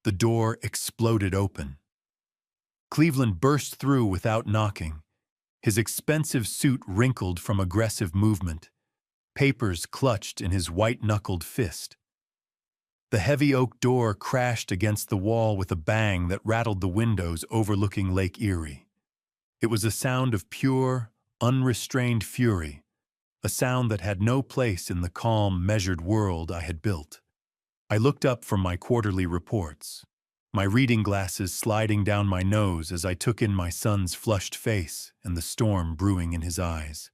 The door exploded open. Cleveland burst through without knocking, his expensive suit wrinkled from aggressive movement, papers clutched in his white-knuckled fist. The heavy oak door crashed against the wall with a bang that rattled the windows overlooking Lake Erie. It was a sound of pure, unrestrained fury, a sound that had no place in the calm, measured world I had built. I looked up from my quarterly reports, my reading glasses sliding down my nose as I took in my son's flushed face and the storm brewing in his eyes.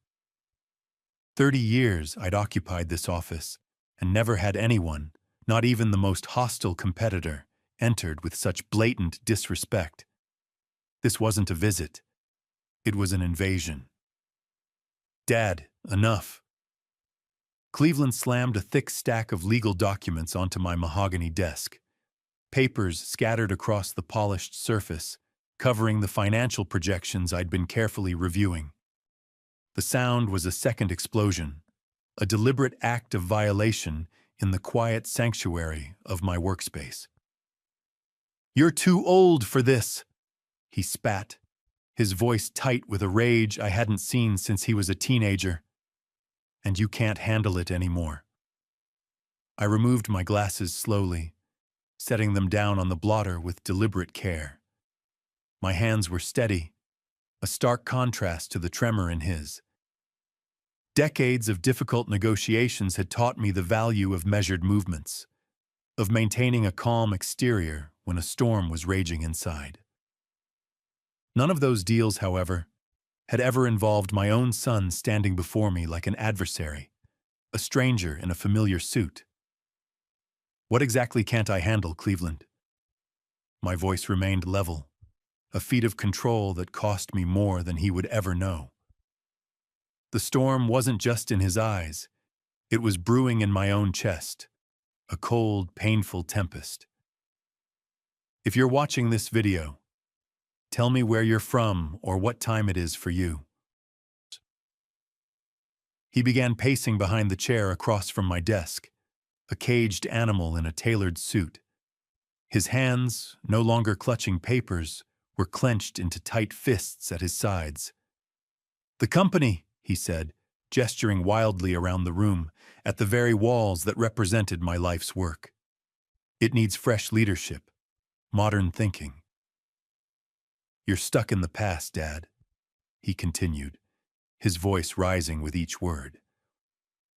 30 years I'd occupied this office, and never had anyone, not even the most hostile competitor, entered with such blatant disrespect. This wasn't a visit. It was an invasion. "Dad, enough." Cleveland slammed a thick stack of legal documents onto my mahogany desk. Papers scattered across the polished surface, covering the financial projections I'd been carefully reviewing. The sound was a second explosion, a deliberate act of violation in the quiet sanctuary of my workspace. "You're too old for this," he spat, his voice tight with a rage I hadn't seen since he was a teenager. "And you can't handle it anymore." I removed my glasses slowly, setting them down on the blotter with deliberate care. My hands were steady, a stark contrast to the tremor in his. Decades of difficult negotiations had taught me the value of measured movements, of maintaining a calm exterior when a storm was raging inside. None of those deals, however, had ever involved my own son standing before me like an adversary, a stranger in a familiar suit. "What exactly can't I handle, Cleveland?" My voice remained level, a feat of control that cost me more than he would ever know. The storm wasn't just in his eyes, it was brewing in my own chest, a cold, painful tempest. "If you're watching this video, tell me where you're from or what time it is for you." He began pacing behind the chair across from my desk, a caged animal in a tailored suit. His hands, no longer clutching papers, were clenched into tight fists at his sides. "The company," he said, gesturing wildly around the room, at the very walls that represented my life's work. "It needs fresh leadership, modern thinking." "You're stuck in the past, Dad," he continued, his voice rising with each word.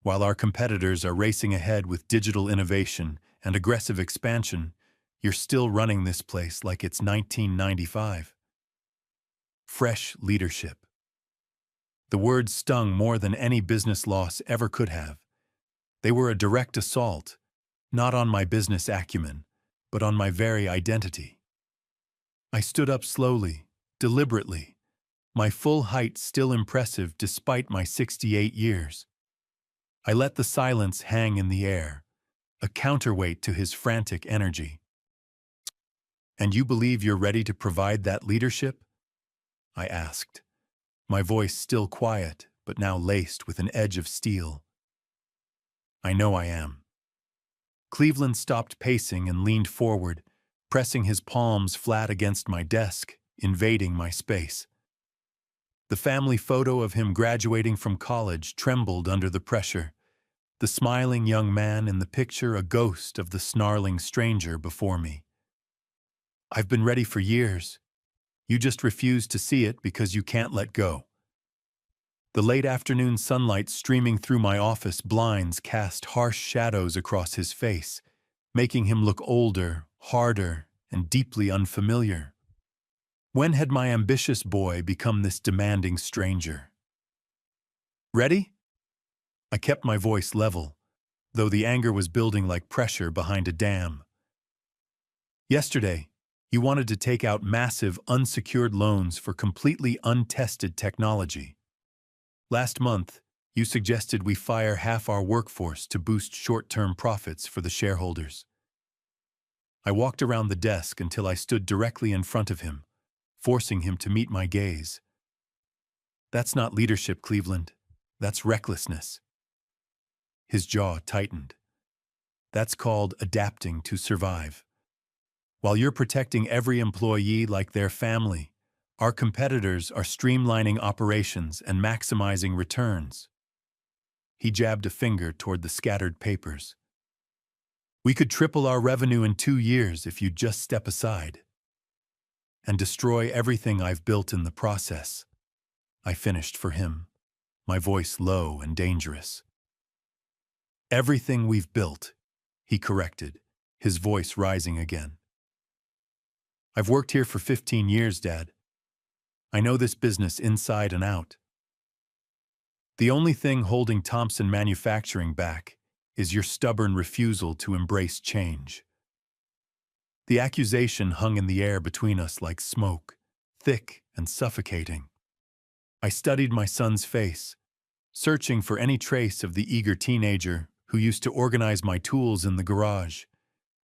"While our competitors are racing ahead with digital innovation and aggressive expansion, you're still running this place like it's 1995. Fresh leadership." The words stung more than any business loss ever could have. They were a direct assault, not on my business acumen, but on my very identity. I stood up slowly, deliberately, my full height still impressive despite my 68 years. I let the silence hang in the air, a counterweight to his frantic energy. "And you believe you're ready to provide that leadership?" I asked, my voice still quiet, but now laced with an edge of steel. "I know I am." Cleveland stopped pacing and leaned forward, pressing his palms flat against my desk, invading my space. The family photo of him graduating from college trembled under the pressure, the smiling young man in the picture a ghost of the snarling stranger before me. "I've been ready for years. You just refuse to see it because you can't let go." The late afternoon sunlight streaming through my office blinds cast harsh shadows across his face, making him look older, harder, and deeply unfamiliar. When had my ambitious boy become this demanding stranger? "Ready?" I kept my voice level, though the anger was building like pressure behind a dam. "Yesterday, you wanted to take out massive, unsecured loans for completely untested technology. Last month, you suggested we fire half our workforce to boost short-term profits for the shareholders." I walked around the desk until I stood directly in front of him, forcing him to meet my gaze. "That's not leadership, Cleveland. That's recklessness." His jaw tightened. "That's called adapting to survive." While you're protecting every employee like their family, our competitors are streamlining operations and maximizing returns. He jabbed a finger toward the scattered papers. We could triple our revenue in 2 years if you'd just step aside. And destroy everything I've built in the process. I finished for him, my voice low and dangerous. Everything we've built, he corrected, his voice rising again. I've worked here for 15 years, Dad. I know this business inside and out. The only thing holding Thompson Manufacturing back is your stubborn refusal to embrace change. The accusation hung in the air between us like smoke, thick and suffocating. I studied my son's face, searching for any trace of the eager teenager who used to organize my tools in the garage,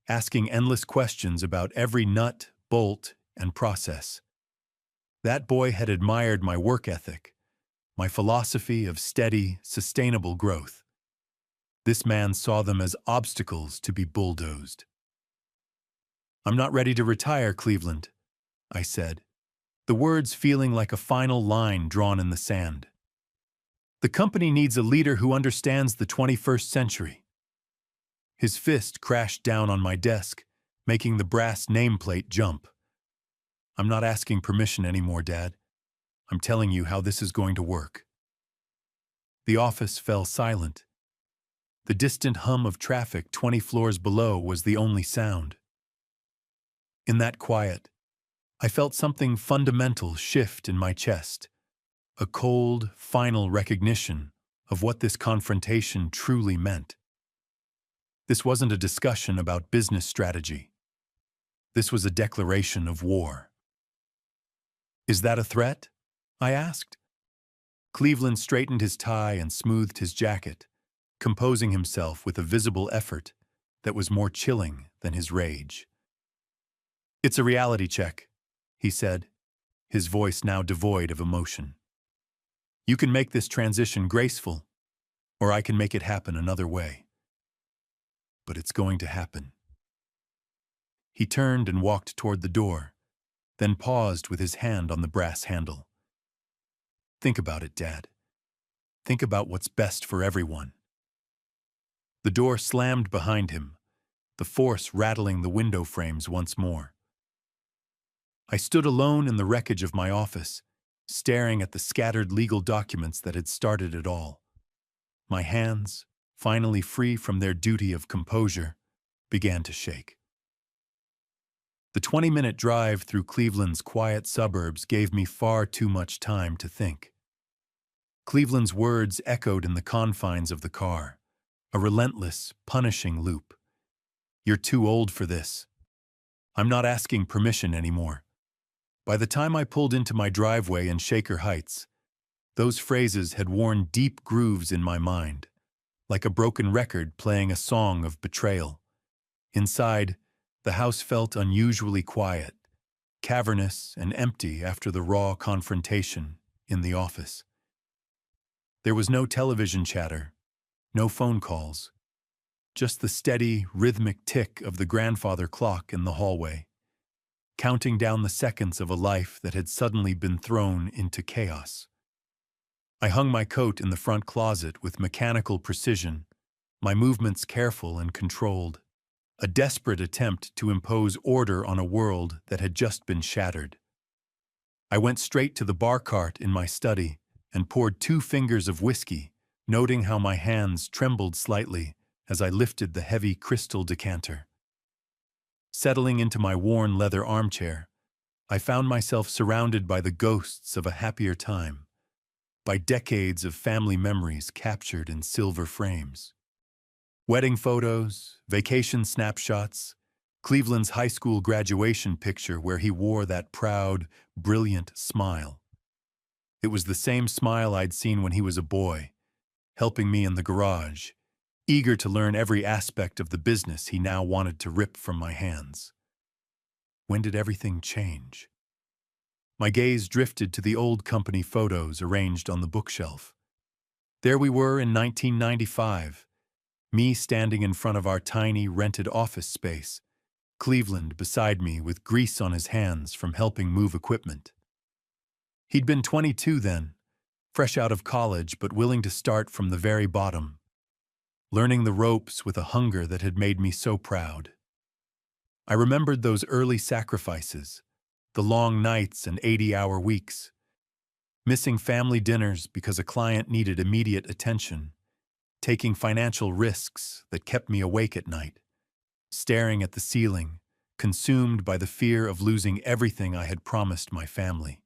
asking endless questions about every nut, bolt, and process. That boy had admired my work ethic, my philosophy of steady, sustainable growth. This man saw them as obstacles to be bulldozed. I'm not ready to retire, Cleveland, I said, the words feeling like a final line drawn in the sand. The company needs a leader who understands the 21st century. His fist crashed down on my desk, making the brass nameplate jump. I'm not asking permission anymore, Dad. I'm telling you how this is going to work. The office fell silent. The distant hum of traffic 20 floors below was the only sound. In that quiet, I felt something fundamental shift in my chest, a cold, final recognition of what this confrontation truly meant. This wasn't a discussion about business strategy. This was a declaration of war. Is that a threat? I asked. Cleveland straightened his tie and smoothed his jacket, composing himself with a visible effort that was more chilling than his rage. It's a reality check, he said, his voice now devoid of emotion. You can make this transition graceful, or I can make it happen another way. But it's going to happen. He turned and walked toward the door, then paused with his hand on the brass handle. Think about it, Dad. Think about what's best for everyone. The door slammed behind him, the force rattling the window frames once more. I stood alone in the wreckage of my office, staring at the scattered legal documents that had started it all. My hands, finally free from their duty of composure, began to shake. The 20-minute drive through Cleveland's quiet suburbs gave me far too much time to think. Cleveland's words echoed in the confines of the car, a relentless, punishing loop. You're too old for this. I'm not asking permission anymore. By the time I pulled into my driveway in Shaker Heights, those phrases had worn deep grooves in my mind, like a broken record playing a song of betrayal. Inside, the house felt unusually quiet, cavernous and empty after the raw confrontation in the office. There was no television chatter, no phone calls, just the steady, rhythmic tick of the grandfather clock in the hallway, counting down the seconds of a life that had suddenly been thrown into chaos. I hung my coat in the front closet with mechanical precision, my movements careful and controlled, a desperate attempt to impose order on a world that had just been shattered. I went straight to the bar cart in my study and poured 2 fingers of whiskey, noting how my hands trembled slightly as I lifted the heavy crystal decanter. Settling into my worn leather armchair, I found myself surrounded by the ghosts of a happier time, by decades of family memories captured in silver frames. Wedding photos, vacation snapshots, Cleveland's high school graduation picture where he wore that proud, brilliant smile. It was the same smile I'd seen when he was a boy, helping me in the garage, eager to learn every aspect of the business he now wanted to rip from my hands. When did everything change? My gaze drifted to the old company photos arranged on the bookshelf. There we were in 1995, me standing in front of our tiny rented office space, Cleveland beside me with grease on his hands from helping move equipment. He'd been 22 then, fresh out of college but willing to start from the very bottom, learning the ropes with a hunger that had made me so proud. I remembered those early sacrifices, the long nights and 80-hour weeks, missing family dinners because a client needed immediate attention, taking financial risks that kept me awake at night, staring at the ceiling, consumed by the fear of losing everything I had promised my family.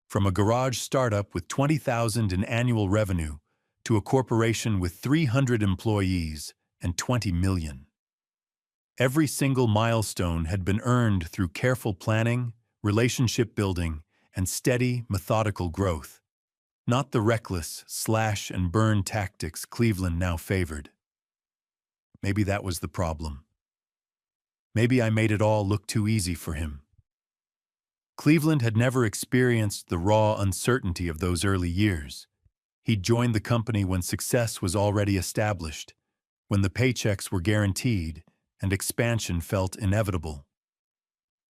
From a garage startup with $20,000 in annual revenue to a corporation with 300 employees and $20 million. Every single milestone had been earned through careful planning, relationship building, and steady, methodical growth, not the reckless slash-and-burn tactics Cleveland now favored. Maybe that was the problem. Maybe I made it all look too easy for him. Cleveland had never experienced the raw uncertainty of those early years. He'd joined the company when success was already established, when the paychecks were guaranteed and expansion felt inevitable.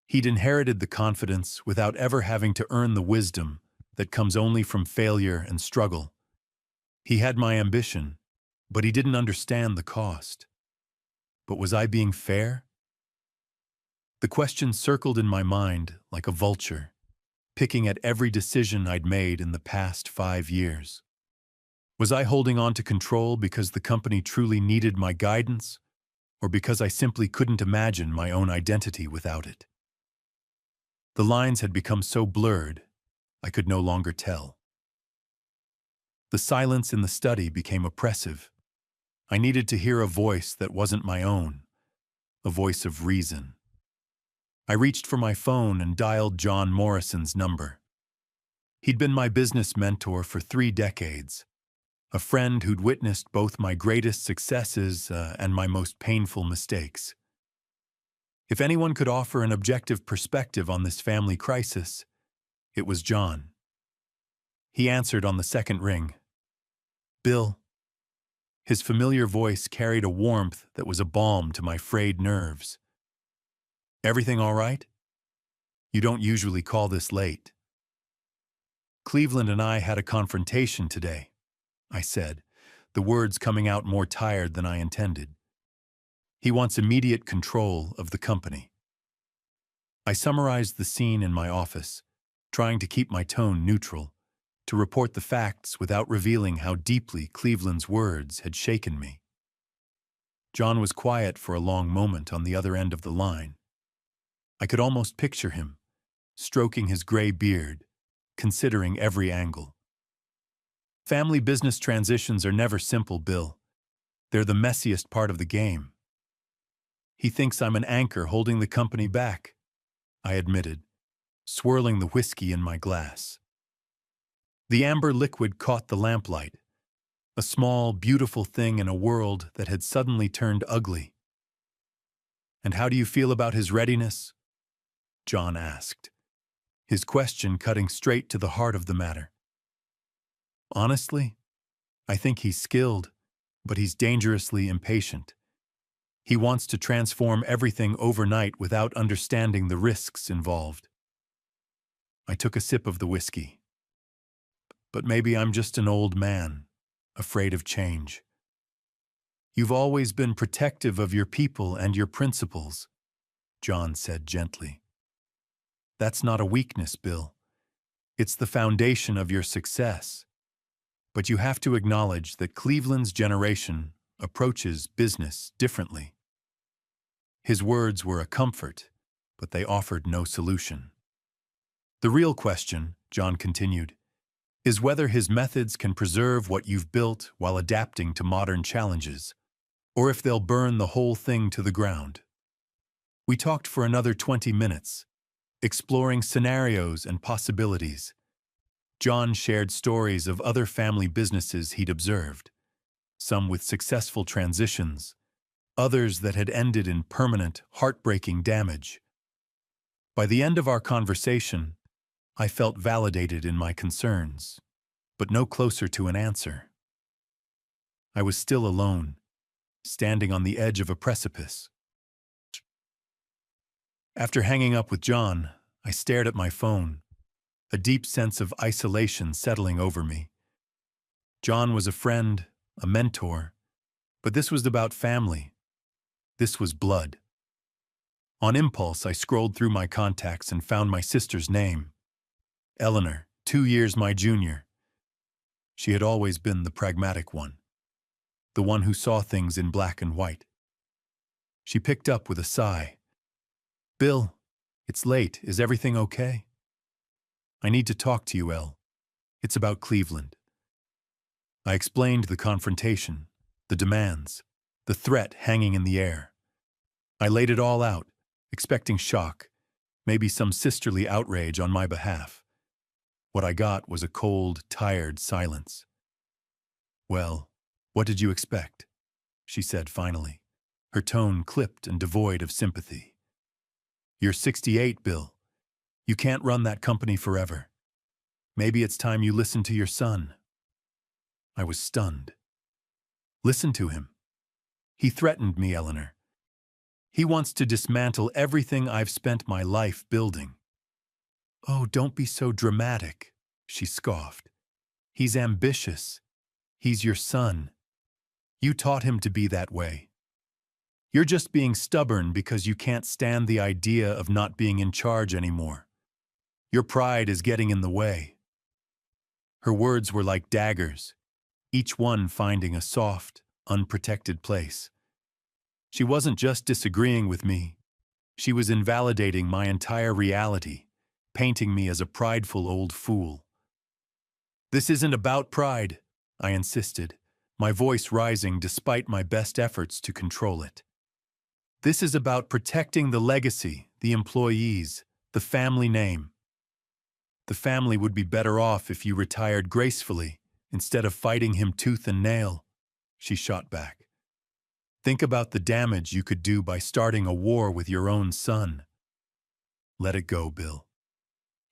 He'd inherited the confidence without ever having to earn the wisdom that comes only from failure and struggle. He had my ambition, but he didn't understand the cost. But was I being fair? The question circled in my mind like a vulture, picking at every decision I'd made in the past 5 years. Was I holding on to control because the company truly needed my guidance, or because I simply couldn't imagine my own identity without it? The lines had become so blurred, I could no longer tell. The silence in the study became oppressive. I needed to hear a voice that wasn't my own, a voice of reason. I reached for my phone and dialed John Morrison's number. He'd been my business mentor for 3 decades, a friend who'd witnessed both my greatest successes and my most painful mistakes. If anyone could offer an objective perspective on this family crisis, it was John. He answered on the second ring. "Bill." His familiar voice carried a warmth that was a balm to my frayed nerves. "Everything all right? You don't usually call this late." "Cleveland and I had a confrontation today," I said, the words coming out more tired than I intended. "He wants immediate control of the company." I summarized the scene in my office, trying to keep my tone neutral, to report the facts without revealing how deeply Cleveland's words had shaken me. John was quiet for a long moment on the other end of the line. I could almost picture him, stroking his gray beard, considering every angle. "Family business transitions are never simple, Bill. They're the messiest part of the game." "He thinks I'm an anchor holding the company back," I admitted, swirling the whiskey in my glass. The amber liquid caught the lamplight, a small, beautiful thing in a world that had suddenly turned ugly. "And how do you feel about his readiness?" John asked, his question cutting straight to the heart of the matter. "Honestly, I think he's skilled, but he's dangerously impatient. He wants to transform everything overnight without understanding the risks involved." I took a sip of the whiskey. "But maybe I'm just an old man, afraid of change." "You've always been protective of your people and your principles," John said gently. "That's not a weakness, Bill. It's the foundation of your success. But you have to acknowledge that Cleveland's generation approaches business differently." His words were a comfort, but they offered no solution. "The real question," John continued, "is whether his methods can preserve what you've built while adapting to modern challenges, or if they'll burn the whole thing to the ground." We talked for another 20 minutes, exploring scenarios and possibilities. John shared stories of other family businesses he'd observed, some with successful transitions, others that had ended in permanent, heartbreaking damage. By the end of our conversation, I felt validated in my concerns, but no closer to an answer. I was still alone, standing on the edge of a precipice. After hanging up with John, I stared at my phone, a deep sense of isolation settling over me. John was a friend, a mentor, but this was about family. This was blood. On impulse, I scrolled through my contacts and found my sister's name. Eleanor, 2 years my junior. She had always been the pragmatic one, the one who saw things in black and white. She picked up with a sigh. "Bill, it's late. Is everything okay?" "I need to talk to you, Elle. It's about Cleveland." I explained the confrontation, the demands, the threat hanging in the air. I laid it all out, expecting shock, maybe some sisterly outrage on my behalf. What I got was a cold, tired silence. "Well, what did you expect?" she said finally, her tone clipped and devoid of sympathy. "You're 68, Bill. You can't run that company forever. Maybe it's time you listen to your son." I was stunned. Listen to him. He threatened me, Eleanor. He wants to dismantle everything I've spent my life building. "Oh, don't be so dramatic," she scoffed. "He's ambitious. He's your son. You taught him to be that way. You're just being stubborn because you can't stand the idea of not being in charge anymore. Your pride is getting in the way." Her words were like daggers, each one finding a soft, unprotected place. She wasn't just disagreeing with me. She was invalidating my entire reality, painting me as a prideful old fool. "This isn't about pride," I insisted, my voice rising despite my best efforts to control it. "This is about protecting the legacy, the employees, the family name. The family would be better off if you retired gracefully instead of fighting him tooth and nail," she shot back. "Think about the damage you could do by starting a war with your own son. Let it go, Bill.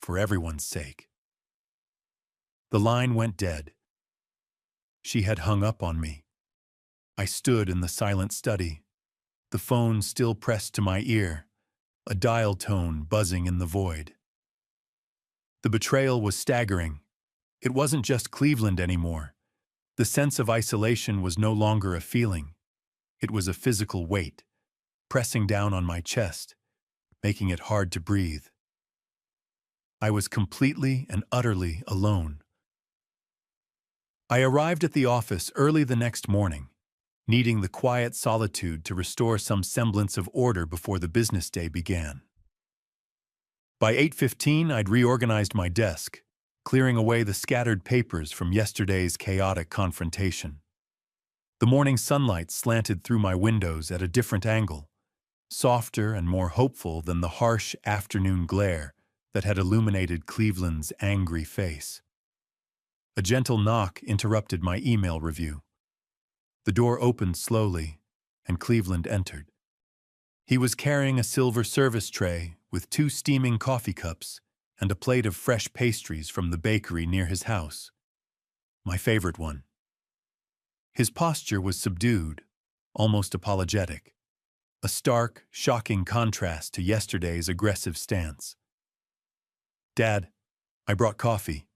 For everyone's sake." The line went dead. She had hung up on me. I stood in the silent study, the phone still pressed to my ear, a dial tone buzzing in the void. The betrayal was staggering. It wasn't just Cleveland anymore. The sense of isolation was no longer a feeling. It was a physical weight, pressing down on my chest, making it hard to breathe. I was completely and utterly alone. I arrived at the office early the next morning, needing the quiet solitude to restore some semblance of order before the business day began. By 8:15, I'd reorganized my desk, clearing away the scattered papers from yesterday's chaotic confrontation. The morning sunlight slanted through my windows at a different angle, softer and more hopeful than the harsh afternoon glare that had illuminated Cleveland's angry face. A gentle knock interrupted my email review. The door opened slowly, and Cleveland entered. He was carrying a silver service tray with 2 steaming coffee cups and a plate of fresh pastries from the bakery near his house. My favorite one. His posture was subdued, almost apologetic, a stark, shocking contrast to yesterday's aggressive stance. "Dad, I brought coffee."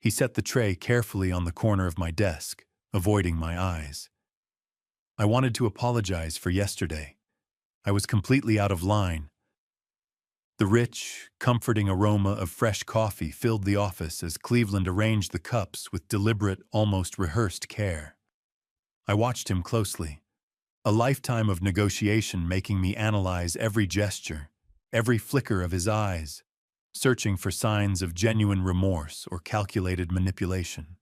He set the tray carefully on the corner of my desk, avoiding my eyes. I wanted to apologize for yesterday. I was completely out of line. The rich, comforting aroma of fresh coffee filled the office as Cleveland arranged the cups with deliberate, almost rehearsed care. I watched him closely, a lifetime of negotiation making me analyze every gesture, every flicker of his eyes, searching for signs of genuine remorse or calculated manipulation.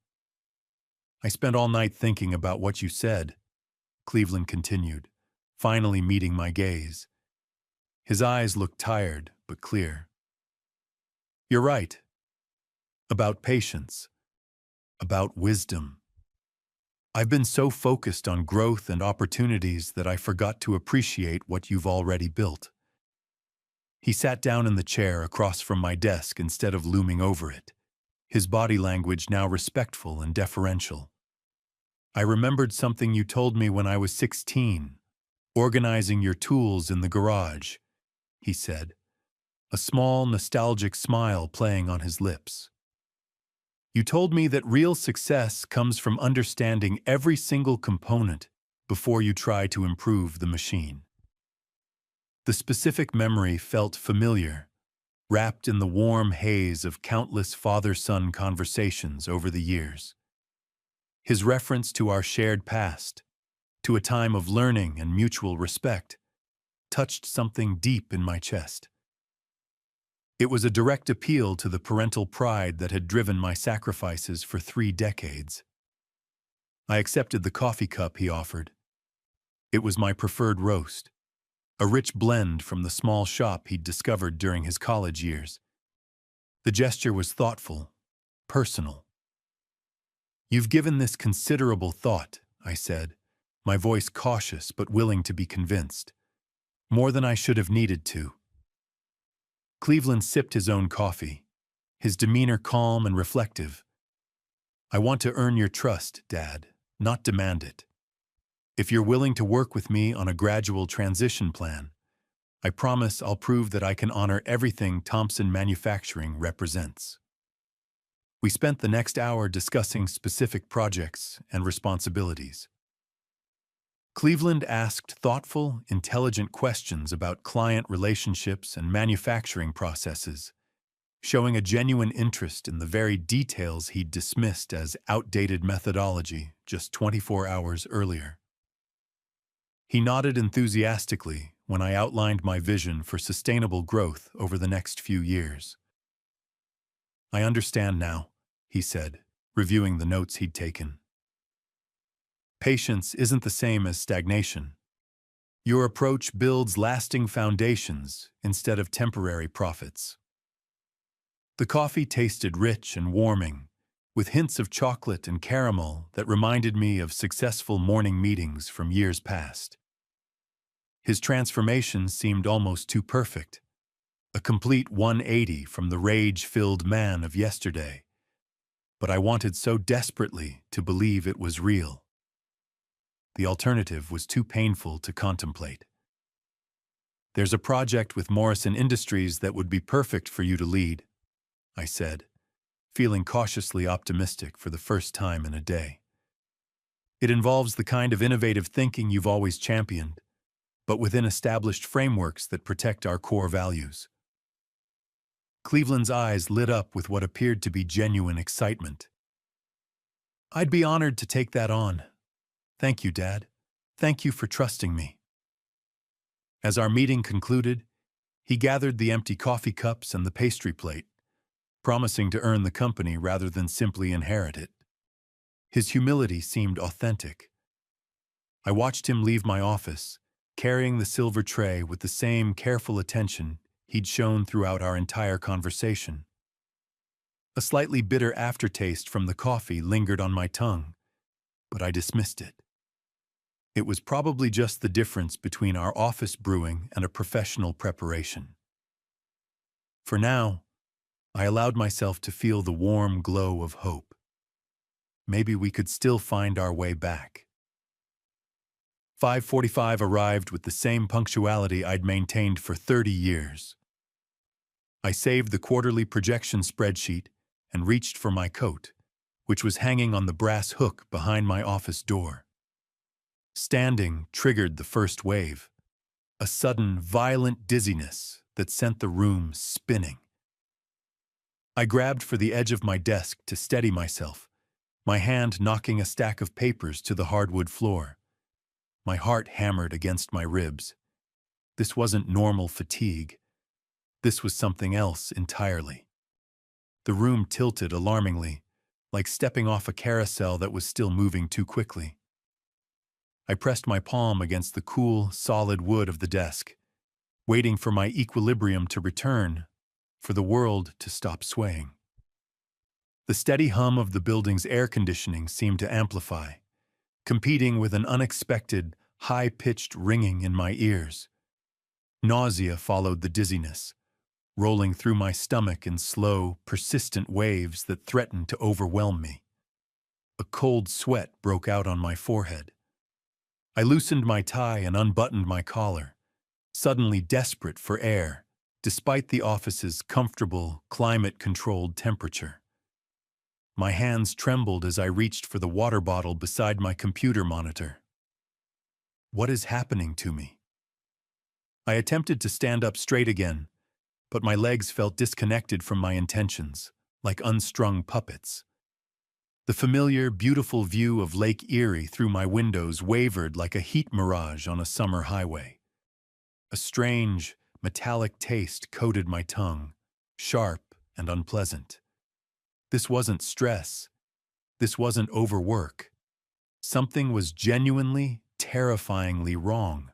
"I spent all night thinking about what you said," Cleveland continued, finally meeting my gaze. His eyes looked tired but clear. "You're right. About patience. About wisdom. I've been so focused on growth and opportunities that I forgot to appreciate what you've already built." He sat down in the chair across from my desk instead of looming over it, his body language now respectful and deferential. "I remembered something you told me when I was 16, organizing your tools in the garage. he said, a small, nostalgic smile playing on his lips. You told me that real success comes from understanding every single component before you try to improve the machine. The specific memory felt familiar, wrapped in the warm haze of countless father-son conversations over the years. His reference to our shared past, to a time of learning and mutual respect, touched something deep in my chest. It was a direct appeal to the parental pride that had driven my sacrifices for 3 decades. I accepted the coffee cup he offered. It was my preferred roast, a rich blend from the small shop he'd discovered during his college years. The gesture was thoughtful, personal. You've given this considerable thought, I said, my voice cautious but willing to be convinced. More than I should have needed to. Cleveland sipped his own coffee, his demeanor calm and reflective. I want to earn your trust, Dad, not demand it. If you're willing to work with me on a gradual transition plan, I promise I'll prove that I can honor everything Thompson Manufacturing represents. We spent the next hour discussing specific projects and responsibilities. Cleveland asked thoughtful, intelligent questions about client relationships and manufacturing processes, showing a genuine interest in the very details he'd dismissed as outdated methodology just 24 hours earlier. He nodded enthusiastically when I outlined my vision for sustainable growth over the next few years. I understand now, he said, reviewing the notes he'd taken. Patience isn't the same as stagnation. Your approach builds lasting foundations instead of temporary profits. The coffee tasted rich and warming, with hints of chocolate and caramel that reminded me of successful morning meetings from years past. His transformation seemed almost too perfect, a complete 180 from the rage-filled man of yesterday. But I wanted so desperately to believe it was real. The alternative was too painful to contemplate. There's a project with Morrison Industries that would be perfect for you to lead, I said, feeling cautiously optimistic for the first time in a day. It involves the kind of innovative thinking you've always championed, but within established frameworks that protect our core values. Cleveland's eyes lit up with what appeared to be genuine excitement. I'd be honored to take that on. Thank you, Dad. Thank you for trusting me. As our meeting concluded, he gathered the empty coffee cups and the pastry plate, promising to earn the company rather than simply inherit it. His humility seemed authentic. I watched him leave my office, carrying the silver tray with the same careful attention he'd shown throughout our entire conversation. A slightly bitter aftertaste from the coffee lingered on my tongue, but I dismissed it. It was probably just the difference between our office brewing and a professional preparation. For now, I allowed myself to feel the warm glow of hope. Maybe we could still find our way back. 5:45 arrived with the same punctuality I'd maintained for 30 years. I saved the quarterly projection spreadsheet and reached for my coat, which was hanging on the brass hook behind my office door. Standing triggered the first wave, a sudden, violent dizziness that sent the room spinning. I grabbed for the edge of my desk to steady myself, my hand knocking a stack of papers to the hardwood floor. My heart hammered against my ribs. This wasn't normal fatigue. This was something else entirely. The room tilted alarmingly, like stepping off a carousel that was still moving too quickly. I pressed my palm against the cool, solid wood of the desk, waiting for my equilibrium to return, for the world to stop swaying. The steady hum of the building's air conditioning seemed to amplify, competing with an unexpected, high-pitched ringing in my ears. Nausea followed the dizziness, rolling through my stomach in slow, persistent waves that threatened to overwhelm me. A cold sweat broke out on my forehead. I loosened my tie and unbuttoned my collar, suddenly desperate for air, despite the office's comfortable, climate-controlled temperature. My hands trembled as I reached for the water bottle beside my computer monitor. What is happening to me? I attempted to stand up straight again, but my legs felt disconnected from my intentions, like unstrung puppets. The familiar, beautiful view of Lake Erie through my windows wavered like a heat mirage on a summer highway. A strange, metallic taste coated my tongue, sharp and unpleasant. This wasn't stress. This wasn't overwork. Something was genuinely, terrifyingly wrong.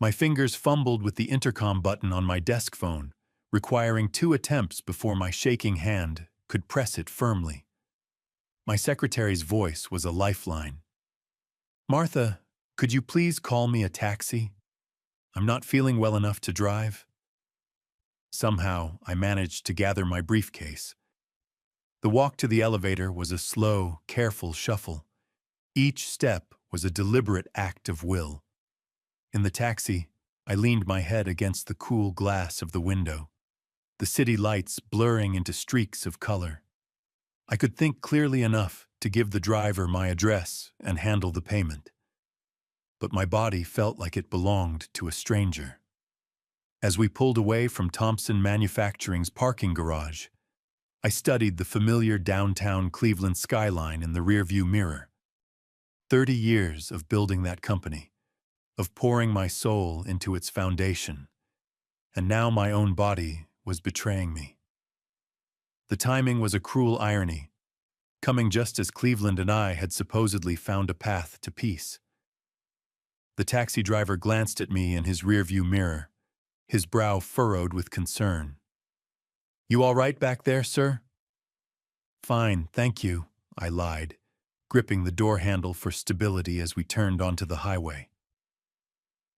My fingers fumbled with the intercom button on my desk phone, requiring 2 attempts before my shaking hand could press it firmly. My secretary's voice was a lifeline. "Martha, could you please call me a taxi? I'm not feeling well enough to drive." Somehow, I managed to gather my briefcase. The walk to the elevator was a slow, careful shuffle. Each step was a deliberate act of will. In the taxi, I leaned my head against the cool glass of the window, the city lights blurring into streaks of color. I could think clearly enough to give the driver my address and handle the payment. But my body felt like it belonged to a stranger. As we pulled away from Thompson Manufacturing's parking garage, I studied the familiar downtown Cleveland skyline in the rearview mirror. 30 years of building that company, of pouring my soul into its foundation, and now my own body was betraying me. The timing was a cruel irony, coming just as Cleveland and I had supposedly found a path to peace. The taxi driver glanced at me in his rearview mirror, his brow furrowed with concern. "You all right back there, sir?" "Fine, thank you," I lied, gripping the door handle for stability as we turned onto the highway.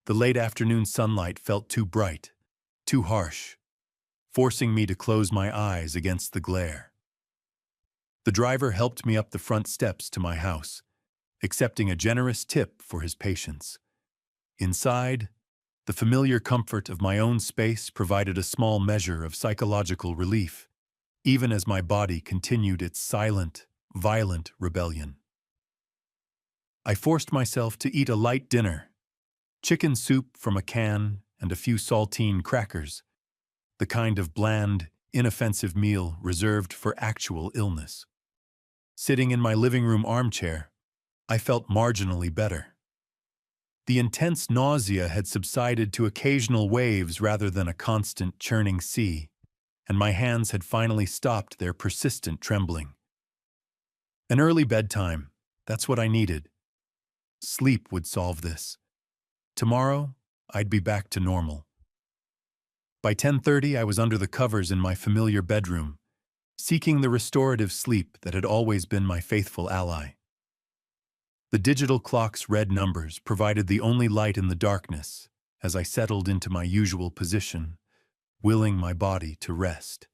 The late afternoon sunlight felt too bright, too harsh, forcing me to close my eyes against the glare. The driver helped me up the front steps to my house, accepting a generous tip for his patience. Inside, the familiar comfort of my own space provided a small measure of psychological relief, even as my body continued its silent, violent rebellion. I forced myself to eat a light dinner, chicken soup from a can and a few saltine crackers, the kind of bland, inoffensive meal reserved for actual illness. Sitting in my living room armchair, I felt marginally better. The intense nausea had subsided to occasional waves rather than a constant churning sea, and my hands had finally stopped their persistent trembling. An early bedtime, that's what I needed. Sleep would solve this. Tomorrow, I'd be back to normal. By 10:30, I was under the covers in my familiar bedroom, seeking the restorative sleep that had always been my faithful ally. The digital clock's red numbers provided the only light in the darkness as I settled into my usual position, willing my body to rest.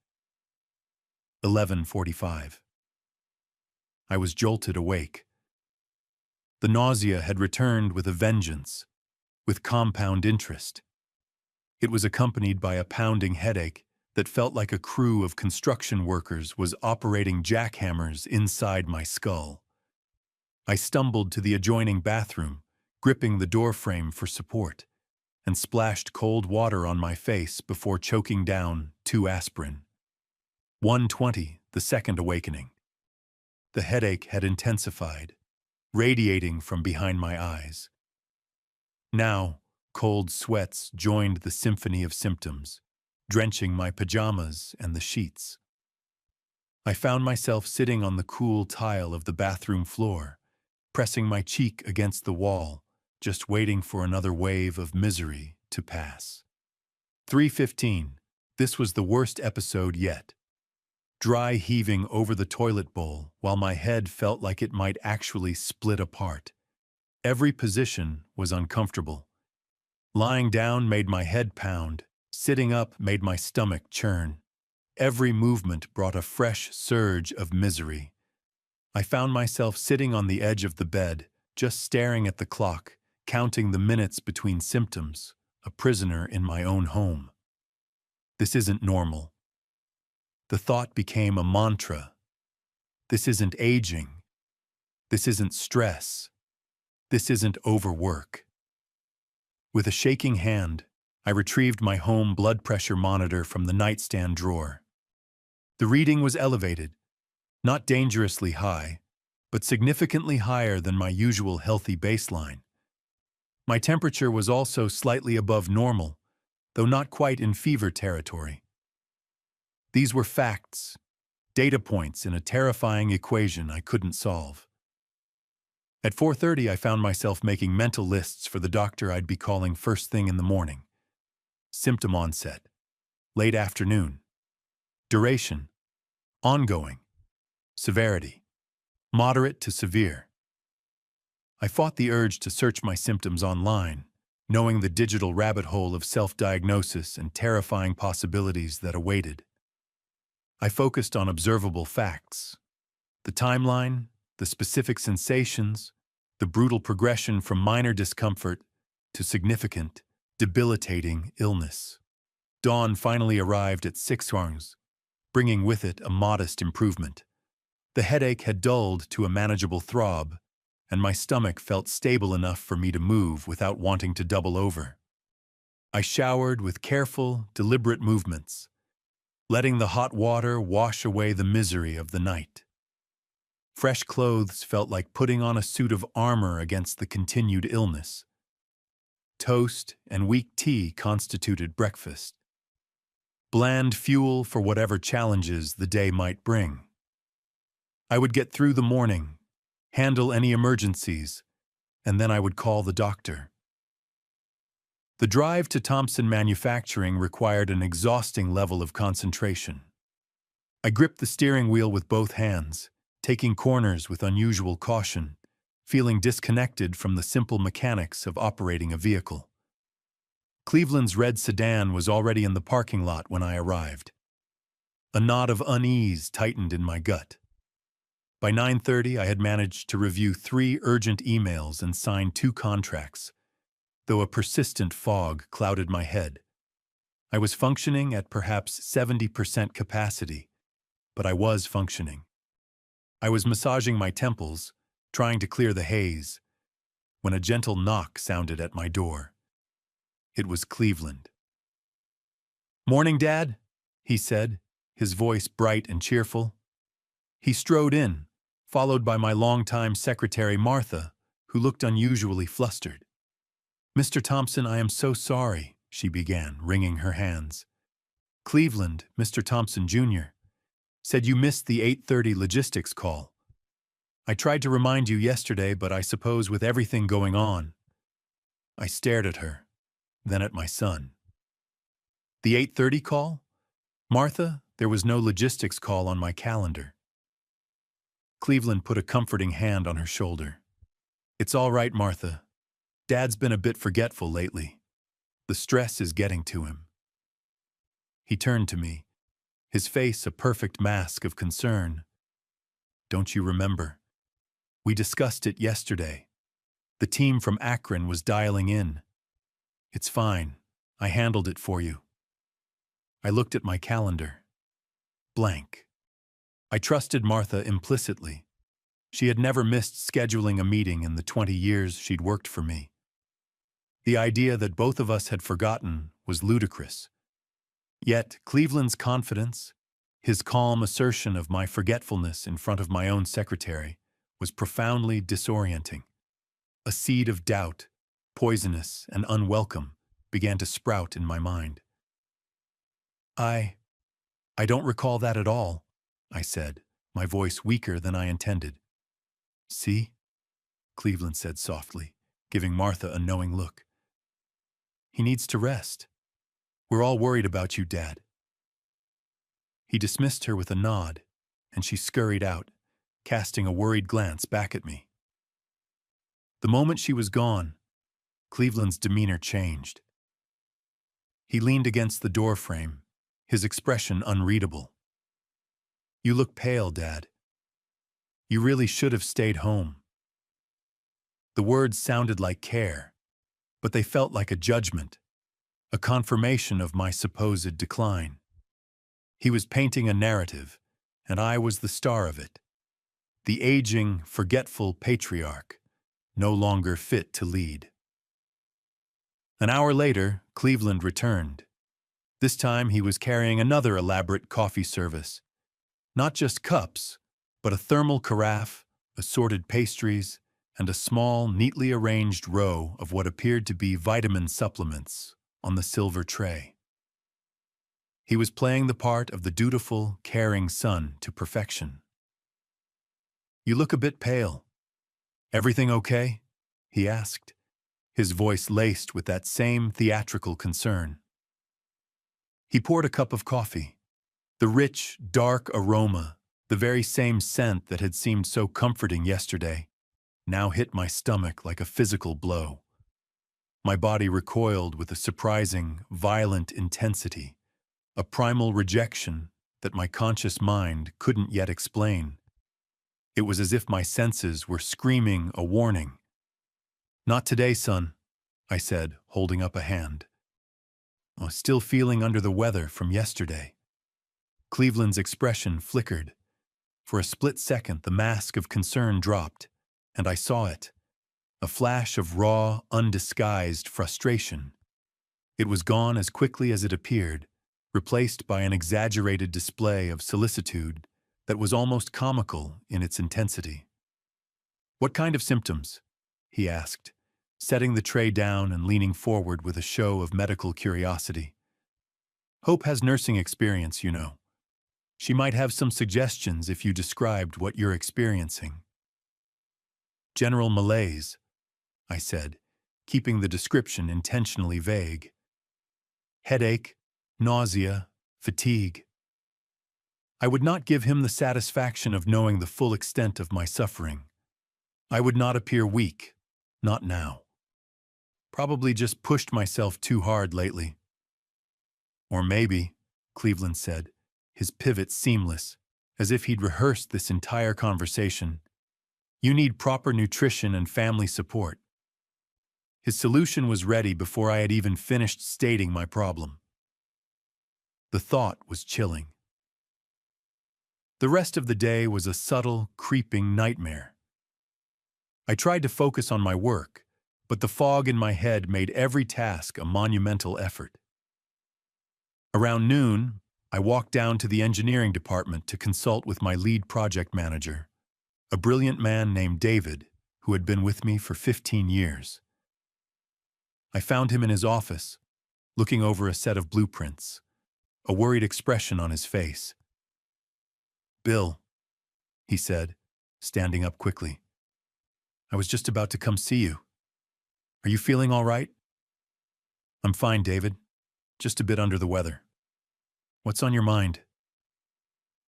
11:45. I was jolted awake. The nausea had returned with a vengeance, with compound interest. It was accompanied by a pounding headache that felt like a crew of construction workers was operating jackhammers inside my skull. I stumbled to the adjoining bathroom, gripping the doorframe for support, and splashed cold water on my face before choking down 2 aspirin. 1:20, the second awakening. The headache had intensified, radiating from behind my eyes. Now, cold sweats joined the symphony of symptoms, drenching my pajamas and the sheets. I found myself sitting on the cool tile of the bathroom floor, pressing my cheek against the wall, just waiting for another wave of misery to pass. 3:15. This was the worst episode yet. Dry heaving over the toilet bowl while my head felt like it might actually split apart. Every position was uncomfortable. Lying down made my head pound. Sitting up made my stomach churn. Every movement brought a fresh surge of misery. I found myself sitting on the edge of the bed, just staring at the clock, counting the minutes between symptoms, a prisoner in my own home. This isn't normal. The thought became a mantra. This isn't aging. This isn't stress. This isn't overwork. With a shaking hand, I retrieved my home blood pressure monitor from the nightstand drawer. The reading was elevated, not dangerously high, but significantly higher than my usual healthy baseline. My temperature was also slightly above normal, though not quite in fever territory. These were facts, data points in a terrifying equation I couldn't solve. At 4:30, I found myself making mental lists for the doctor I'd be calling first thing in the morning. Symptom onset, late afternoon, duration, ongoing, severity, moderate to severe. I fought the urge to search my symptoms online, knowing the digital rabbit hole of self-diagnosis and terrifying possibilities that awaited. I focused on observable facts, the timeline, the specific sensations, the brutal progression from minor discomfort to significant, debilitating illness. Dawn finally arrived at 6 hours, bringing with it a modest improvement. The headache had dulled to a manageable throb, and my stomach felt stable enough for me to move without wanting to double over. I showered with careful, deliberate movements, letting the hot water wash away the misery of the night. Fresh clothes felt like putting on a suit of armor against the continued illness. Toast and weak tea constituted breakfast. Bland fuel for whatever challenges the day might bring. I would get through the morning, handle any emergencies, and then I would call the doctor. The drive to Thompson Manufacturing required an exhausting level of concentration. I gripped the steering wheel with both hands, taking corners with unusual caution, feeling disconnected from the simple mechanics of operating a vehicle. Cleveland's red sedan was already in the parking lot when I arrived. A knot of unease tightened in my gut. By 9:30, I had managed to review 3 urgent emails and sign 2 contracts, though a persistent fog clouded my head. I was functioning at perhaps 70% capacity, but I was functioning. I was massaging my temples, trying to clear the haze, when a gentle knock sounded at my door. It was Cleveland. "Morning, Dad," he said, his voice bright and cheerful. He strode in, followed by my longtime secretary Martha, who looked unusually flustered. "Mr. Thompson, I am so sorry," she began, wringing her hands. "Cleveland, Mr. Thompson Jr., said you missed the 8:30 logistics call. I tried to remind you yesterday, but I suppose with everything going on." I stared at her, then at my son. "The 8:30 call? Martha, there was no logistics call on my calendar." Cleveland put a comforting hand on her shoulder. "It's all right, Martha. Dad's been a bit forgetful lately. The stress is getting to him." He turned to me, his face a perfect mask of concern. "Don't you remember? We discussed it yesterday. The team from Akron was dialing in. It's fine. I handled it for you." I looked at my calendar. Blank. I trusted Martha implicitly. She had never missed scheduling a meeting in the 20 years she'd worked for me. The idea that both of us had forgotten was ludicrous. Yet Cleveland's confidence, his calm assertion of my forgetfulness in front of my own secretary, was profoundly disorienting. A seed of doubt, poisonous and unwelcome, began to sprout in my mind. I don't recall that at all," I said, my voice weaker than I intended. "See?" Cleveland said softly, giving Martha a knowing look. "He needs to rest. We're all worried about you, Dad." He dismissed her with a nod, and she scurried out, casting a worried glance back at me. The moment she was gone, Cleveland's demeanor changed. He leaned against the doorframe, his expression unreadable. "You look pale, Dad. You really should have stayed home." The words sounded like care, but they felt like a judgment, a confirmation of my supposed decline. He was painting a narrative, and I was the star of it. The aging, forgetful patriarch, no longer fit to lead. An hour later, Cleveland returned. This time he was carrying another elaborate coffee service. Not just cups, but a thermal carafe, assorted pastries, and a small, neatly arranged row of what appeared to be vitamin supplements on the silver tray. He was playing the part of the dutiful, caring son to perfection. "You look a bit pale. Everything okay?" he asked, his voice laced with that same theatrical concern. He poured a cup of coffee. The rich, dark aroma, the very same scent that had seemed so comforting yesterday, now hit my stomach like a physical blow. My body recoiled with a surprising, violent intensity, a primal rejection that my conscious mind couldn't yet explain. It was as if my senses were screaming a warning. "Not today, son," I said, holding up a hand. "Oh, still feeling under the weather from yesterday." Cleveland's expression flickered. For a split second, the mask of concern dropped, and I saw it. A flash of raw, undisguised frustration. It was gone as quickly as it appeared, replaced by an exaggerated display of solicitude that was almost comical in its intensity. "What kind of symptoms?" he asked, setting the tray down and leaning forward with a show of medical curiosity. "Hope has nursing experience, you know. She might have some suggestions if you described what you're experiencing." "General malaise," I said, keeping the description intentionally vague. "Headache, nausea, fatigue." I would not give him the satisfaction of knowing the full extent of my suffering. I would not appear weak, not now. Probably just pushed myself too hard lately. "Or maybe," Cleveland said, his pivot seamless, as if he'd rehearsed this entire conversation, "you need proper nutrition and family support." His solution was ready before I had even finished stating my problem. The thought was chilling. The rest of the day was a subtle, creeping nightmare. I tried to focus on my work, but the fog in my head made every task a monumental effort. Around noon, I walked down to the engineering department to consult with my lead project manager, a brilliant man named David, who had been with me for 15 years. I found him in his office, looking over a set of blueprints, a worried expression on his face. "Bill," he said, standing up quickly, "I was just about to come see you. Are you feeling all right?" "I'm fine, David. Just a bit under the weather." "What's on your mind?"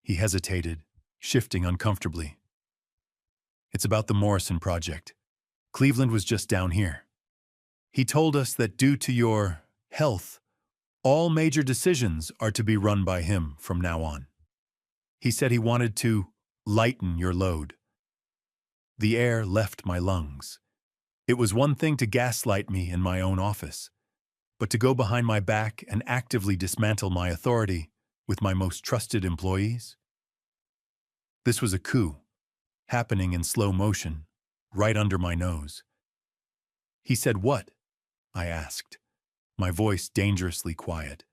He hesitated, shifting uncomfortably. "It's about the Morrison project. Cleveland was just down here. He told us that due to your health, all major decisions are to be run by him from now on. He said he wanted to lighten your load." The air left my lungs. It was one thing to gaslight me in my own office, but to go behind my back and actively dismantle my authority with my most trusted employees? This was a coup, happening in slow motion, right under my nose. "He said what?" I asked, my voice dangerously quiet.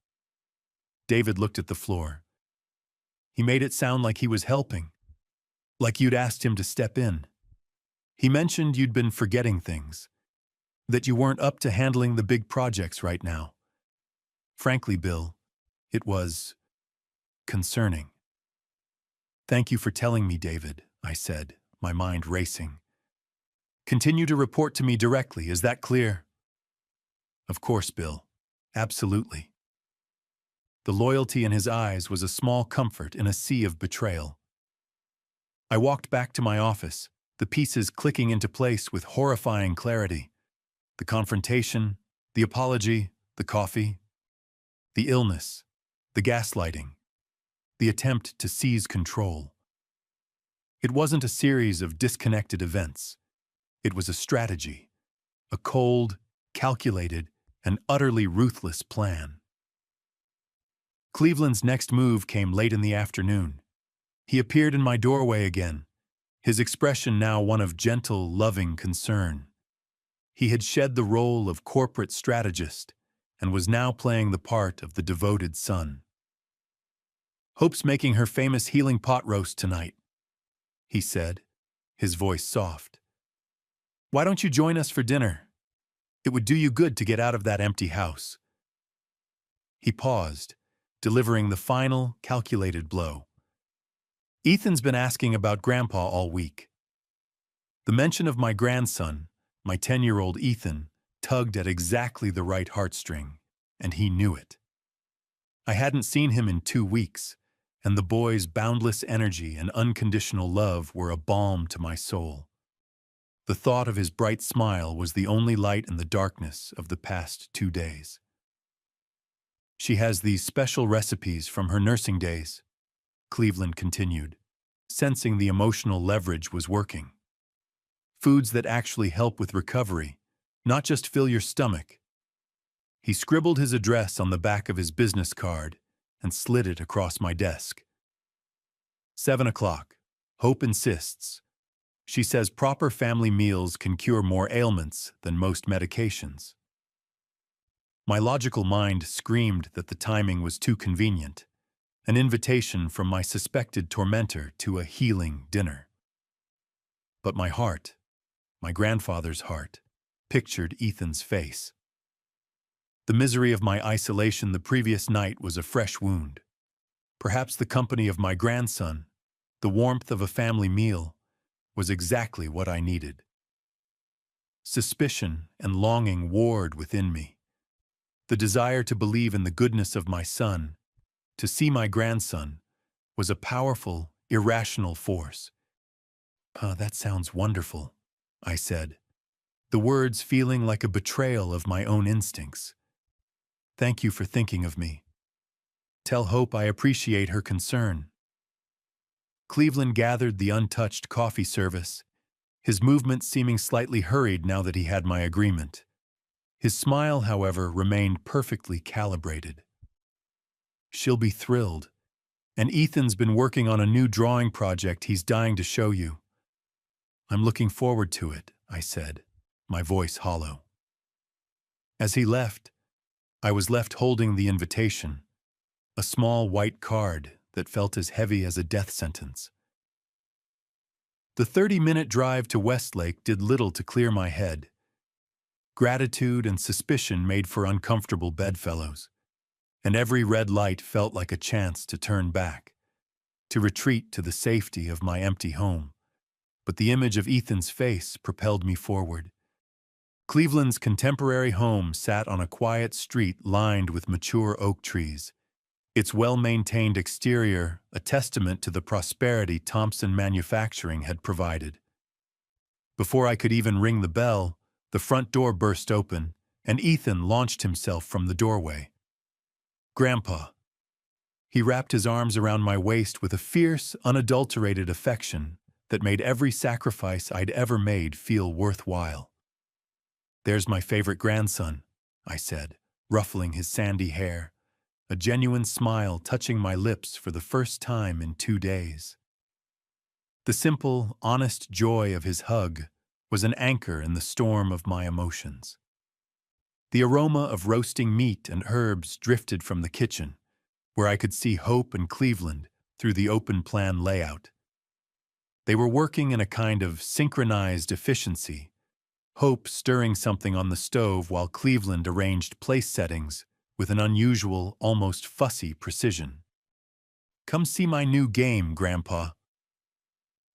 David looked at the floor. "He made it sound like he was helping, like you'd asked him to step in. He mentioned you'd been forgetting things, that you weren't up to handling the big projects right now. Frankly, Bill, it was concerning." "Thank you for telling me, David," I said, my mind racing. "Continue to report to me directly, is that clear?" "Of course, Bill. Absolutely." The loyalty in his eyes was a small comfort in a sea of betrayal. I walked back to my office, the pieces clicking into place with horrifying clarity. The confrontation, the apology, the coffee, the illness, the gaslighting, the attempt to seize control. It wasn't a series of disconnected events. It was a strategy, a cold, calculated, an utterly ruthless plan. Cleveland's next move came late in the afternoon. He appeared in my doorway again, his expression now one of gentle, loving concern. He had shed the role of corporate strategist and was now playing the part of the devoted son. "Hope's making her famous healing pot roast tonight," he said, his voice soft. "Why don't you join us for dinner? It would do you good to get out of that empty house." He paused, delivering the final, calculated blow. "Ethan's been asking about Grandpa all week." The mention of my grandson, my 10-year-old Ethan, tugged at exactly the right heartstring, and he knew it. I hadn't seen him in 2 weeks, and the boy's boundless energy and unconditional love were a balm to my soul. The thought of his bright smile was the only light in the darkness of the past 2 days. "She has these special recipes from her nursing days," Cleveland continued, sensing the emotional leverage was working. "Foods that actually help with recovery, not just fill your stomach." He scribbled his address on the back of his business card and slid it across my desk. 7 o'clock. Hope insists. She says proper family meals can cure more ailments than most medications. My logical mind screamed that the timing was too convenient, an invitation from my suspected tormentor to a healing dinner. But my heart, my grandfather's heart, pictured Ethan's face. The misery of my isolation the previous night was a fresh wound. Perhaps the company of my grandson, the warmth of a family meal, was exactly what I needed. Suspicion and longing warred within me. The desire to believe in the goodness of my son, to see my grandson, was a powerful, irrational force. That sounds wonderful," I said, the words feeling like a betrayal of my own instincts. "Thank you for thinking of me. Tell Hope I appreciate her concern." Cleveland gathered the untouched coffee service, his movements seeming slightly hurried now that he had my agreement. His smile, however, remained perfectly calibrated. "She'll be thrilled. And Ethan's been working on a new drawing project he's dying to show you." "I'm looking forward to it," I said, my voice hollow. As he left, I was left holding the invitation, a small white card that felt as heavy as a death sentence. The 30-minute drive to Westlake did little to clear my head. Gratitude and suspicion made for uncomfortable bedfellows, and every red light felt like a chance to turn back, to retreat to the safety of my empty home. But the image of Ethan's face propelled me forward. Cleveland's contemporary home sat on a quiet street lined with mature oak trees, its well-maintained exterior a testament to the prosperity Thompson Manufacturing had provided. Before I could even ring the bell, the front door burst open, and Ethan launched himself from the doorway. "Grandpa." He wrapped his arms around my waist with a fierce, unadulterated affection that made every sacrifice I'd ever made feel worthwhile. "There's my favorite grandson," I said, ruffling his sandy hair, a genuine smile touching my lips for the first time in 2 days. The simple, honest joy of his hug was an anchor in the storm of my emotions. The aroma of roasting meat and herbs drifted from the kitchen, where I could see Hope and Cleveland through the open-plan layout. They were working in a kind of synchronized efficiency, Hope stirring something on the stove while Cleveland arranged place settings with an unusual, almost fussy precision. "Come see my new game, Grandpa."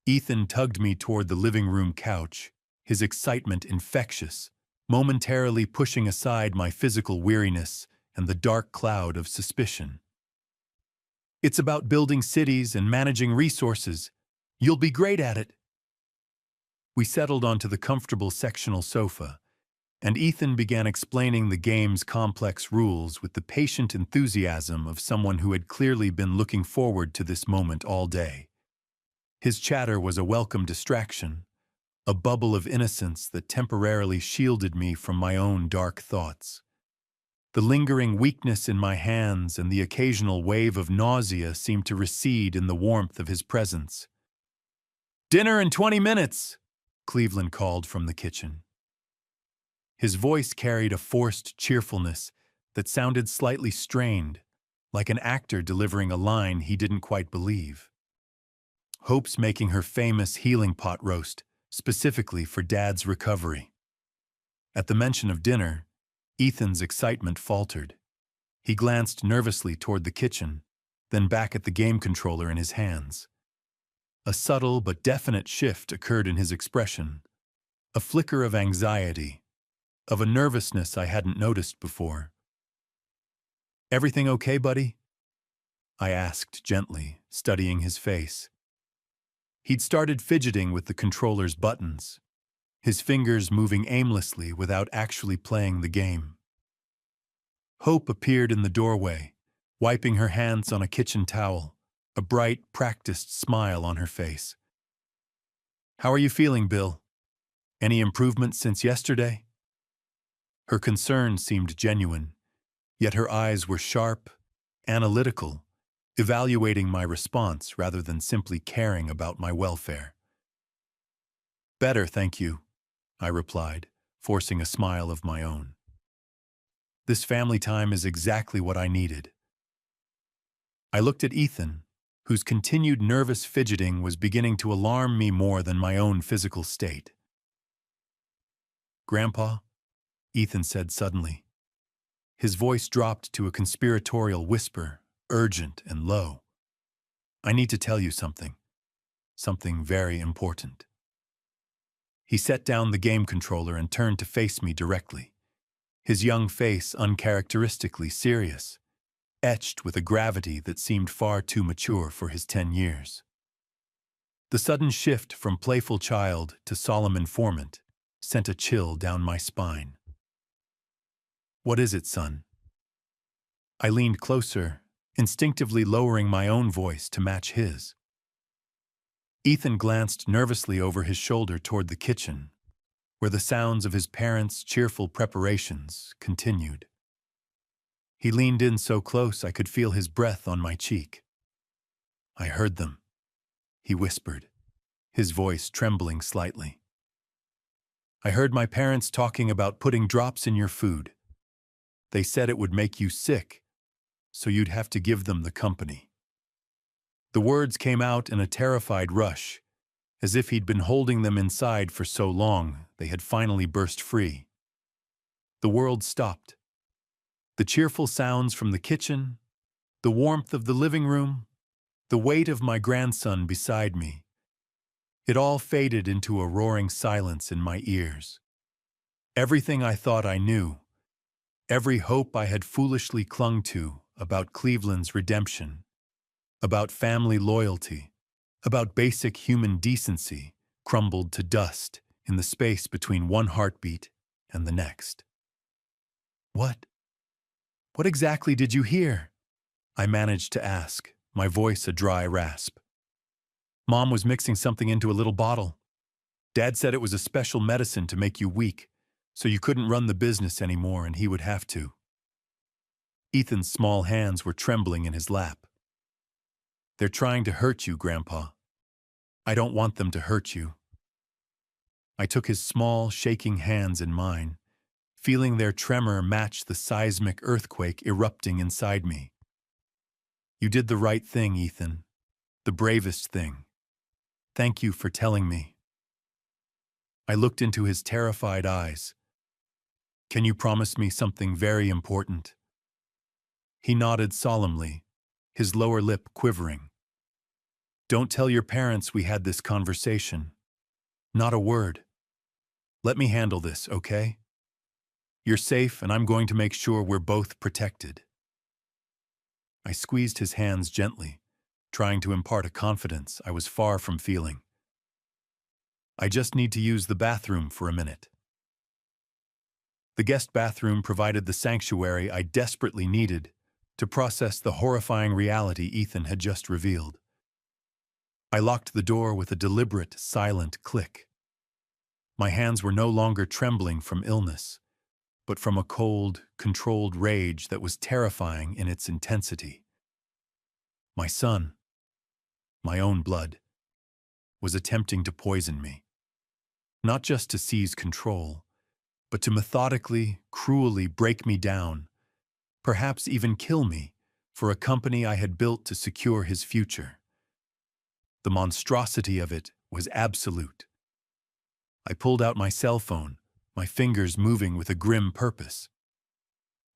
Ethan tugged me toward the living room couch, his excitement infectious, momentarily pushing aside my physical weariness and the dark cloud of suspicion. "It's about building cities and managing resources. You'll be great at it." We settled onto the comfortable sectional sofa, and Ethan began explaining the game's complex rules with the patient enthusiasm of someone who had clearly been looking forward to this moment all day. His chatter was a welcome distraction, a bubble of innocence that temporarily shielded me from my own dark thoughts. The lingering weakness in my hands and the occasional wave of nausea seemed to recede in the warmth of his presence. "Dinner in 20 minutes!" Cleveland called from the kitchen. His voice carried a forced cheerfulness that sounded slightly strained, like an actor delivering a line he didn't quite believe. Hope's making her famous healing pot roast, specifically for Dad's recovery. At the mention of dinner, Ethan's excitement faltered. He glanced nervously toward the kitchen, then back at the game controller in his hands. A subtle but definite shift occurred in his expression, a flicker of anxiety, of a nervousness I hadn't noticed before. "Everything okay, buddy?" I asked gently, studying his face. He'd started fidgeting with the controller's buttons, his fingers moving aimlessly without actually playing the game. Hope appeared in the doorway, wiping her hands on a kitchen towel, a bright, practiced smile on her face. "How are you feeling, Bill? Any improvement since yesterday?" Her concern seemed genuine, yet her eyes were sharp, analytical, evaluating my response rather than simply caring about my welfare. "Better, thank you," I replied, forcing a smile of my own. This family time is exactly what I needed. I looked at Ethan, whose continued nervous fidgeting was beginning to alarm me more than my own physical state. "Grandpa," Ethan said suddenly. His voice dropped to a conspiratorial whisper, urgent and low. "I need to tell you something. Something very important." He set down the game controller and turned to face me directly, his young face uncharacteristically serious, etched with a gravity that seemed far too mature for his 10 years. The sudden shift from playful child to solemn informant sent a chill down my spine. "What is it, son?" I leaned closer, instinctively lowering my own voice to match his. Ethan glanced nervously over his shoulder toward the kitchen, where the sounds of his parents' cheerful preparations continued. He leaned in so close I could feel his breath on my cheek. "I heard them," he whispered, his voice trembling slightly. "I heard my parents talking about putting drops in your food. They said it would make you sick, so you'd have to give them the company." The words came out in a terrified rush, as if he'd been holding them inside for so long they had finally burst free. The world stopped. The cheerful sounds from the kitchen, the warmth of the living room, the weight of my grandson beside me. It all faded into a roaring silence in my ears. Everything I thought I knew, every hope I had foolishly clung to about Cleveland's redemption, about family loyalty, about basic human decency, crumbled to dust in the space between one heartbeat and the next. What exactly did you hear?" I managed to ask, my voice a dry rasp. "Mom was mixing something into a little bottle. Dad said it was a special medicine to make you weak, so you couldn't run the business anymore and he would have to." Ethan's small hands were trembling in his lap. "They're trying to hurt you, Grandpa. I don't want them to hurt you." I took his small, shaking hands in mine, feeling their tremor match the seismic earthquake erupting inside me. "You did the right thing, Ethan. The bravest thing. Thank you for telling me." I looked into his terrified eyes. "Can you promise me something very important?" He nodded solemnly, his lower lip quivering. "Don't tell your parents we had this conversation. Not a word. Let me handle this, okay? You're safe, and I'm going to make sure we're both protected." I squeezed his hands gently, trying to impart a confidence I was far from feeling. "I just need to use the bathroom for a minute." The guest bathroom provided the sanctuary I desperately needed to process the horrifying reality Ethan had just revealed. I locked the door with a deliberate, silent click. My hands were no longer trembling from illness. but from a cold, controlled rage that was terrifying in its intensity. My son, my own blood, was attempting to poison me, not just to seize control, but to methodically, cruelly break me down, perhaps even kill me, for a company I had built to secure his future. The monstrosity of it was absolute. I pulled out my cell phone, my fingers moving with a grim purpose.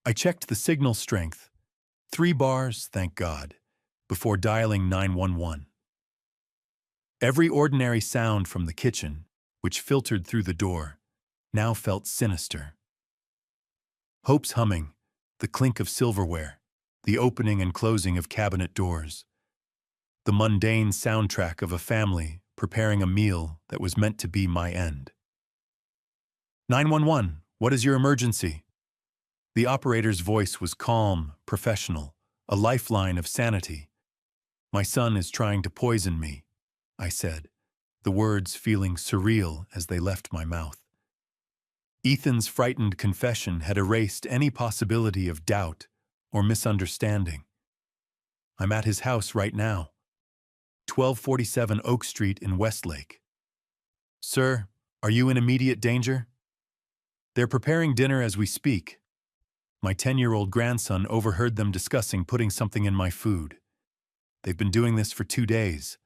I checked the signal strength, 3 bars, thank God, before dialing 911. Every ordinary sound from the kitchen, which filtered through the door, now felt sinister. Hope's humming, the clink of silverware, the opening and closing of cabinet doors, the mundane soundtrack of a family preparing a meal that was meant to be my end. 911, what is your emergency? The operator's voice was calm, professional, a lifeline of sanity. My son is trying to poison me, I said, the words feeling surreal as they left my mouth. Ethan's frightened confession had erased any possibility of doubt or misunderstanding. I'm at his house right now, 1247 Oak Street in Westlake. Sir, are you in immediate danger? They're preparing dinner as we speak. My 10-year-old grandson overheard them discussing putting something in my food. They've been doing this for 2 days.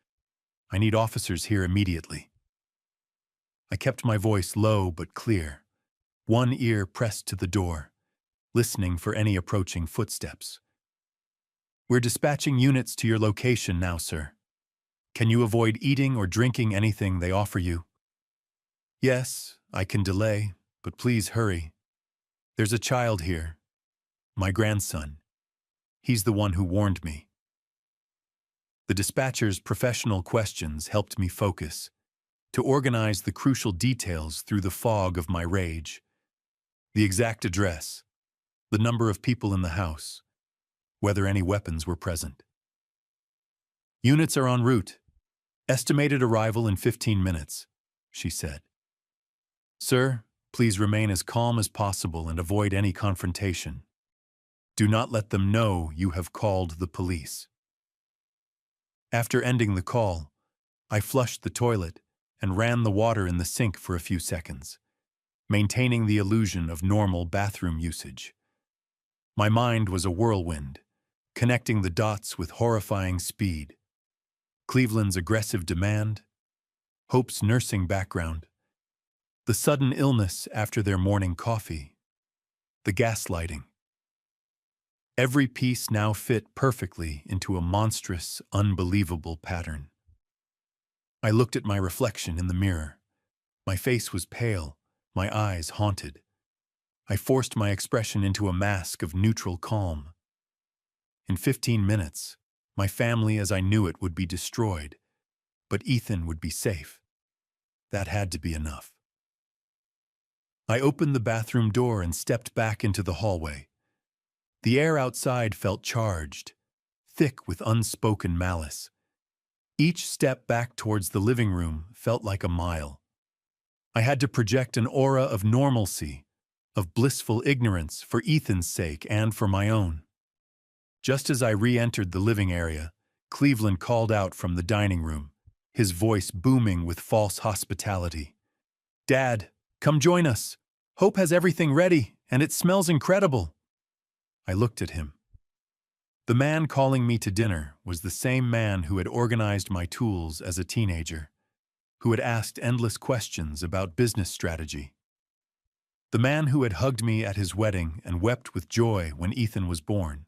I need officers here immediately. I kept my voice low but clear, one ear pressed to the door, listening for any approaching footsteps. We're dispatching units to your location now, sir. Can you avoid eating or drinking anything they offer you? Yes, I can delay, but please hurry. There's a child here, my grandson. He's the one who warned me. The dispatcher's professional questions helped me focus, to organize the crucial details through the fog of my rage. The exact address, the number of people in the house, whether any weapons were present. Units are en route. Estimated arrival in 15 minutes, she said. Sir, please remain as calm as possible and avoid any confrontation. Do not let them know you have called the police. After ending the call, I flushed the toilet and ran the water in the sink for a few seconds, maintaining the illusion of normal bathroom usage. My mind was a whirlwind, connecting the dots with horrifying speed. Cleveland's aggressive demand, Hope's nursing background, the sudden illness after their morning coffee, the gaslighting. Every piece now fit perfectly into a monstrous, unbelievable pattern. I looked at my reflection in the mirror. My face was pale, my eyes haunted. I forced my expression into a mask of neutral calm. In 15 minutes, my family as I knew it would be destroyed, but Ethan would be safe. That had to be enough. I opened the bathroom door and stepped back into the hallway. The air outside felt charged, thick with unspoken malice. Each step back towards the living room felt like a mile. I had to project an aura of normalcy, of blissful ignorance for Ethan's sake and for my own. Just as I re-entered the living area, Cleveland called out from the dining room, his voice booming with false hospitality. Dad, come join us. Hope has everything ready, and it smells incredible. I looked at him. The man calling me to dinner was the same man who had organized my tools as a teenager, who had asked endless questions about business strategy. The man who had hugged me at his wedding and wept with joy when Ethan was born.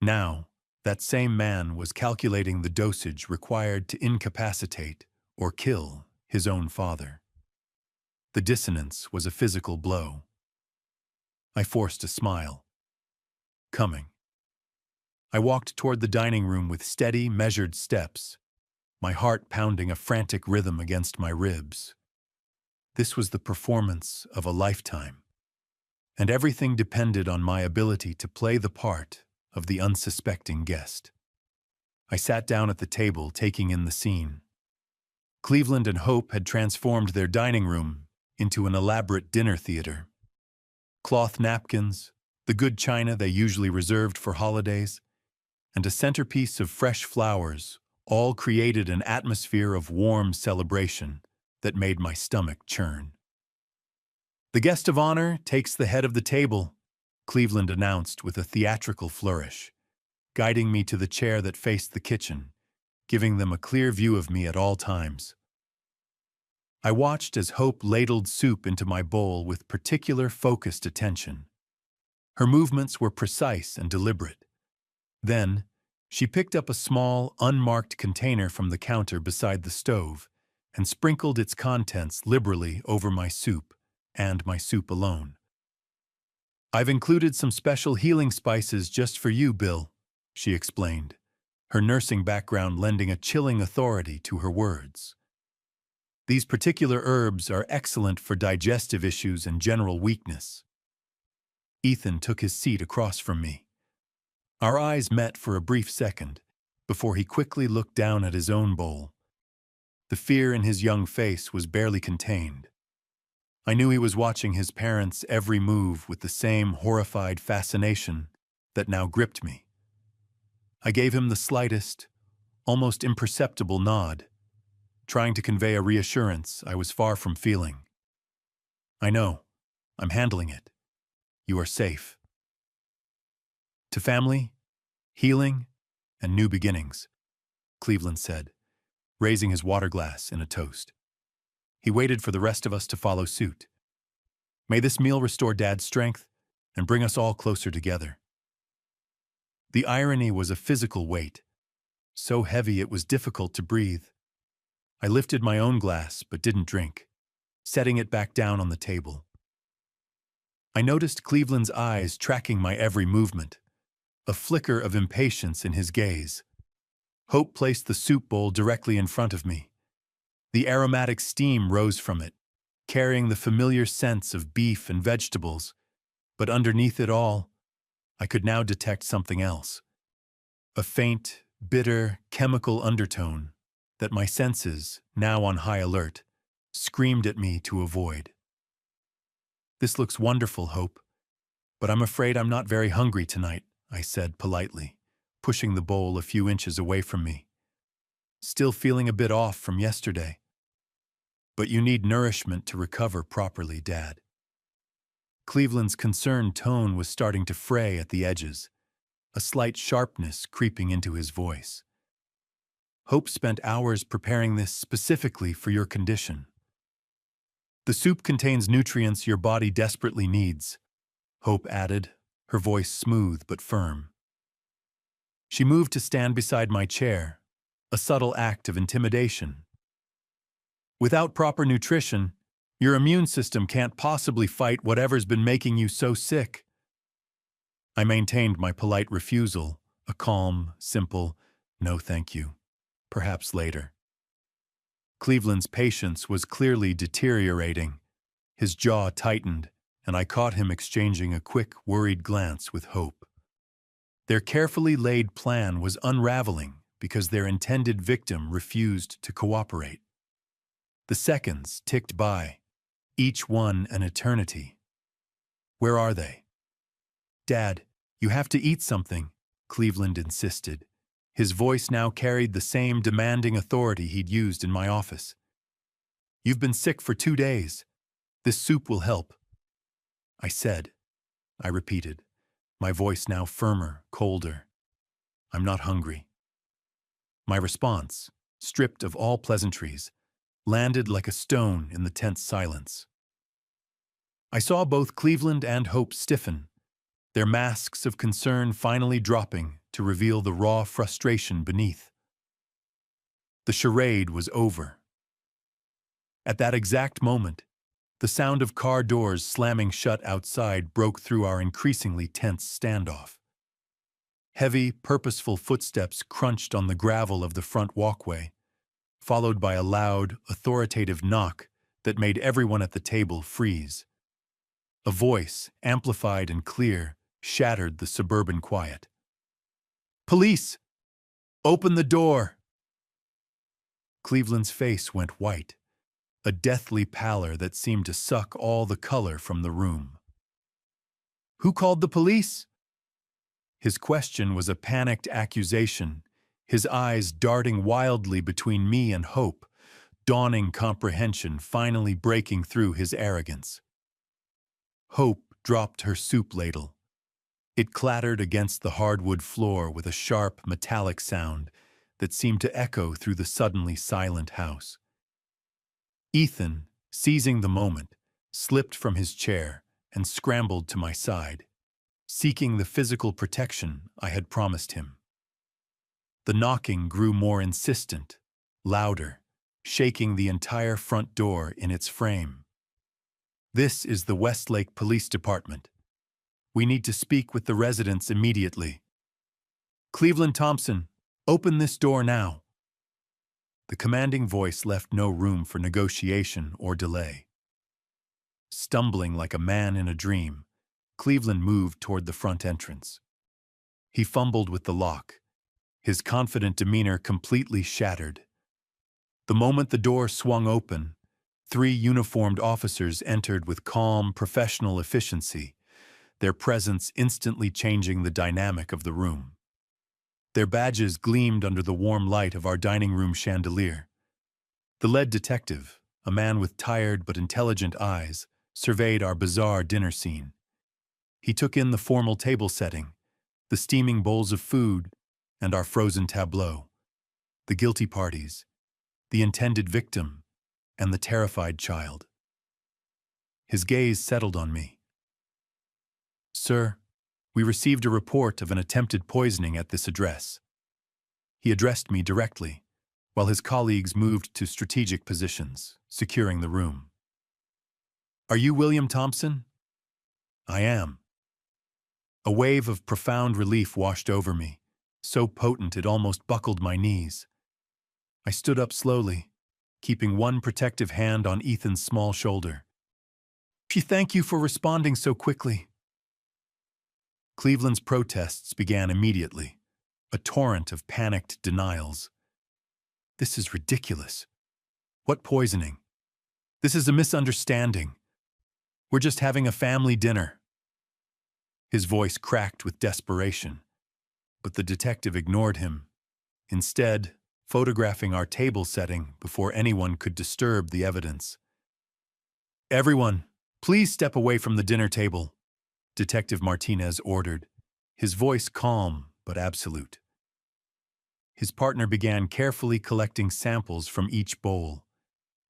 Now, that same man was calculating the dosage required to incapacitate or kill his own father. The dissonance was a physical blow. I forced a smile. Coming. I walked toward the dining room with steady, measured steps, my heart pounding a frantic rhythm against my ribs. This was the performance of a lifetime, and everything depended on my ability to play the part of the unsuspecting guest. I sat down at the table, taking in the scene. Cleveland and Hope had transformed their dining room into an elaborate dinner theater. cloth napkins, the good china they usually reserved for holidays, and a centerpiece of fresh flowers all created an atmosphere of warm celebration that made my stomach churn. "The guest of honor takes the head of the table," Cleveland announced with a theatrical flourish, guiding me to the chair that faced the kitchen, giving them a clear view of me at all times. I watched as Hope ladled soup into my bowl with particular focused attention. Her movements were precise and deliberate. Then, she picked up a small, unmarked container from the counter beside the stove and sprinkled its contents liberally over my soup and my soup alone. "I've included some special healing spices just for you, Bill," she explained, her nursing background lending a chilling authority to her words. "These particular herbs are excellent for digestive issues and general weakness." Ethan took his seat across from me. Our eyes met for a brief second before he quickly looked down at his own bowl. The fear in his young face was barely contained. I knew he was watching his parents' every move with the same horrified fascination that now gripped me. I gave him the slightest, almost imperceptible nod, trying to convey a reassurance I was far from feeling. "I know. I'm handling it. You are safe." "To family, healing, and new beginnings," Cleveland said, raising his water glass in a toast. He waited for the rest of us to follow suit. "May this meal restore Dad's strength and bring us all closer together." The irony was a physical weight, so heavy it was difficult to breathe. I lifted my own glass but didn't drink, setting it back down on the table. I noticed Cleveland's eyes tracking my every movement, a flicker of impatience in his gaze. Hope placed the soup bowl directly in front of me. The aromatic steam rose from it, carrying the familiar scents of beef and vegetables, but underneath it all, I could now detect something else. A faint, bitter, chemical undertone that my senses, now on high alert, screamed at me to avoid. "This looks wonderful, Hope, but I'm afraid I'm not very hungry tonight," I said politely, pushing the bowl a few inches away from me. "Still feeling a bit off from yesterday." "But you need nourishment to recover properly, Dad." Cleveland's concerned tone was starting to fray at the edges, a slight sharpness creeping into his voice. "Hope spent hours preparing this specifically for your condition. The soup contains nutrients your body desperately needs," Hope added, her voice smooth but firm. She moved to stand beside my chair, a subtle act of intimidation. "Without proper nutrition, your immune system can't possibly fight whatever's been making you so sick." I maintained my polite refusal, a calm, simple, "No thank you. Perhaps later." Cleveland's patience was clearly deteriorating. His jaw tightened, and I caught him exchanging a quick, worried glance with Hope. Their carefully laid plan was unraveling because their intended victim refused to cooperate. The seconds ticked by, each one an eternity. "Where are they?" "Dad, you have to eat something," Cleveland insisted. His voice now carried the same demanding authority he'd used in my office. "You've been sick for 2 days. This soup will help." I repeated, my voice now firmer, colder. "I'm not hungry." My response, stripped of all pleasantries, landed like a stone in the tense silence. I saw both Cleveland and Hope stiffen, their masks of concern finally dropping to reveal the raw frustration beneath. The charade was over. At that exact moment, the sound of car doors slamming shut outside broke through our increasingly tense standoff. Heavy, purposeful footsteps crunched on the gravel of the front walkway, followed by a loud, authoritative knock that made everyone at the table freeze. A voice, amplified and clear, shattered the suburban quiet. "Police! Open the door!" Cleveland's face went white, a deathly pallor that seemed to suck all the color from the room. Who called the police? His question was a panicked accusation, his eyes darting wildly between me and Hope, dawning comprehension finally breaking through his arrogance. Hope dropped her soup ladle. It clattered against the hardwood floor with a sharp, metallic sound that seemed to echo through the suddenly silent house. Ethan, seizing the moment, slipped from his chair and scrambled to my side, seeking the physical protection I had promised him. The knocking grew more insistent, louder, shaking the entire front door in its frame. This is the Westlake Police Department. We need to speak with the residents immediately. Cleveland Thompson, open this door now. The commanding voice left no room for negotiation or delay. Stumbling like a man in a dream, Cleveland moved toward the front entrance. He fumbled with the lock, his confident demeanor completely shattered. The moment the door swung open, 3 uniformed officers entered with calm, professional efficiency, their presence instantly changing the dynamic of the room. Their badges gleamed under the warm light of our dining room chandelier. The lead detective, a man with tired but intelligent eyes, surveyed our bizarre dinner scene. He took in the formal table setting, the steaming bowls of food, and our frozen tableau, the guilty parties, the intended victim, and the terrified child. His gaze settled on me. Sir, we received a report of an attempted poisoning at this address. He addressed me directly, while his colleagues moved to strategic positions, securing the room. Are you William Thompson? I am. A wave of profound relief washed over me, so potent it almost buckled my knees. I stood up slowly, keeping one protective hand on Ethan's small shoulder. Thank you for responding so quickly. Cleveland's protests began immediately, a torrent of panicked denials. This is ridiculous. What poisoning? This is a misunderstanding. We're just having a family dinner. His voice cracked with desperation, but the detective ignored him, instead photographing our table setting before anyone could disturb the evidence. Everyone, please step away from the dinner table, Detective Martinez ordered, his voice calm but absolute. His partner began carefully collecting samples from each bowl,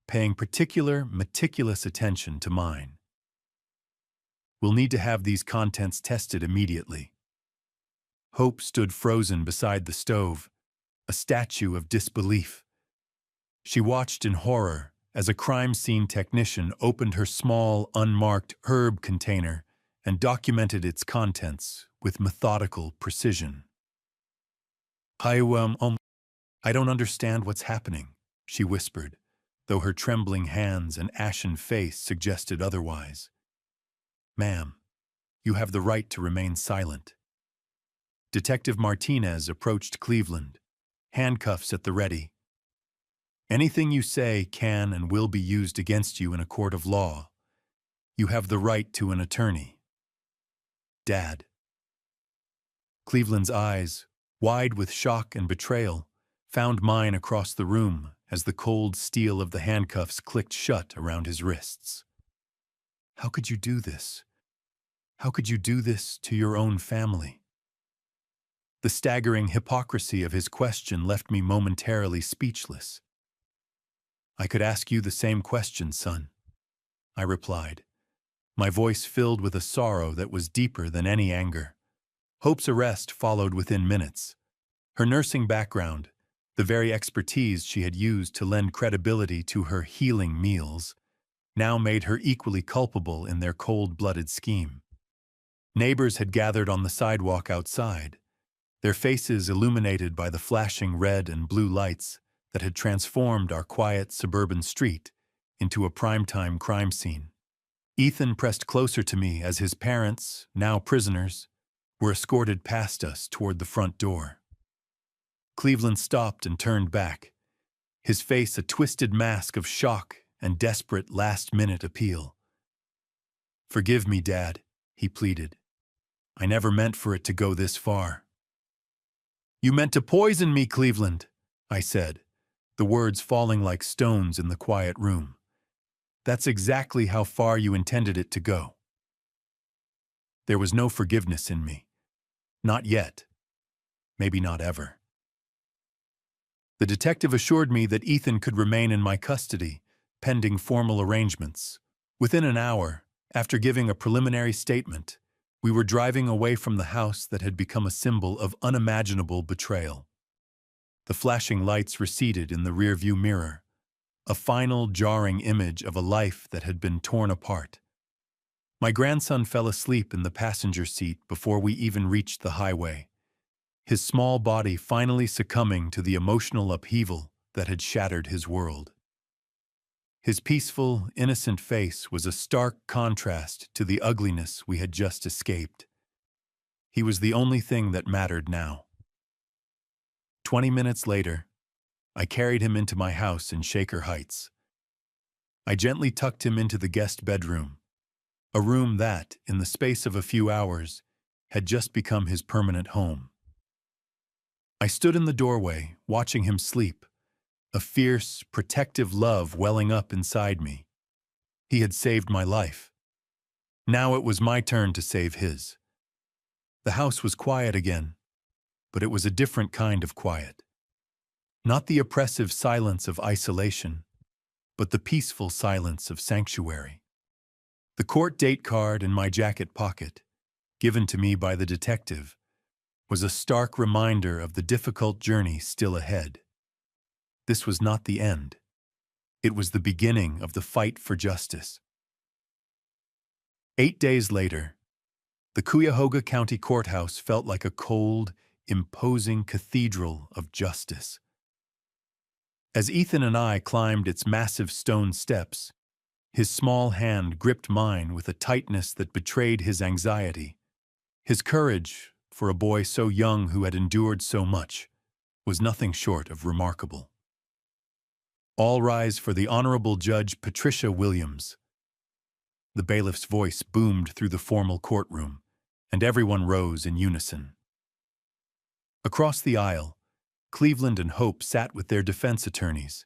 paying particular, meticulous attention to mine. We'll need to have these contents tested immediately. Hope stood frozen beside the stove, a statue of disbelief. She watched in horror as a crime scene technician opened her small, unmarked herb container and documented its contents with methodical precision. I don't understand what's happening, she whispered, though her trembling hands and ashen face suggested otherwise. Ma'am, you have the right to remain silent. Detective Martinez approached Cleveland, handcuffs at the ready. Anything you say can and will be used against you in a court of law. You have the right to an attorney. Dad. Cleveland's eyes, wide with shock and betrayal, found mine across the room as the cold steel of the handcuffs clicked shut around his wrists. How could you do this? How could you do this to your own family? The staggering hypocrisy of his question left me momentarily speechless. I could ask you the same question, son, I replied, my voice filled with a sorrow that was deeper than any anger. Hope's arrest followed within minutes. Her nursing background, the very expertise she had used to lend credibility to her healing meals, now made her equally culpable in their cold-blooded scheme. Neighbors had gathered on the sidewalk outside, their faces illuminated by the flashing red and blue lights that had transformed our quiet suburban street into a primetime crime scene. Ethan pressed closer to me as his parents, now prisoners, were escorted past us toward the front door. Cleveland stopped and turned back, his face a twisted mask of shock and desperate last-minute appeal. Forgive me, Dad, he pleaded, I never meant for it to go this far. You meant to poison me, Cleveland, I said, the words falling like stones in the quiet room. That's exactly how far you intended it to go. There was no forgiveness in me. Not yet. Maybe not ever. The detective assured me that Ethan could remain in my custody, pending formal arrangements. Within an hour, after giving a preliminary statement, we were driving away from the house that had become a symbol of unimaginable betrayal. The flashing lights receded in the rearview mirror, a final jarring image of a life that had been torn apart. My grandson fell asleep in the passenger seat before we even reached the highway, his small body finally succumbing to the emotional upheaval that had shattered his world. His peaceful, innocent face was a stark contrast to the ugliness we had just escaped. He was the only thing that mattered now. 20 minutes later, I carried him into my house in Shaker Heights. I gently tucked him into the guest bedroom, a room that, in the space of a few hours, had just become his permanent home. I stood in the doorway, watching him sleep, a fierce, protective love welling up inside me. He had saved my life. Now it was my turn to save his. The house was quiet again, but it was a different kind of quiet. Not the oppressive silence of isolation, but the peaceful silence of sanctuary. The court date card in my jacket pocket, given to me by the detective, was a stark reminder of the difficult journey still ahead. This was not the end. It was the beginning of the fight for justice. 8 days later, the Cuyahoga County Courthouse felt like a cold, imposing cathedral of justice. As Ethan and I climbed its massive stone steps, his small hand gripped mine with a tightness that betrayed his anxiety. His courage, for a boy so young who had endured so much, was nothing short of remarkable. All rise for the Honorable Judge Patricia Williams. The bailiff's voice boomed through the formal courtroom, and everyone rose in unison. Across the aisle, Cleveland and Hope sat with their defense attorneys.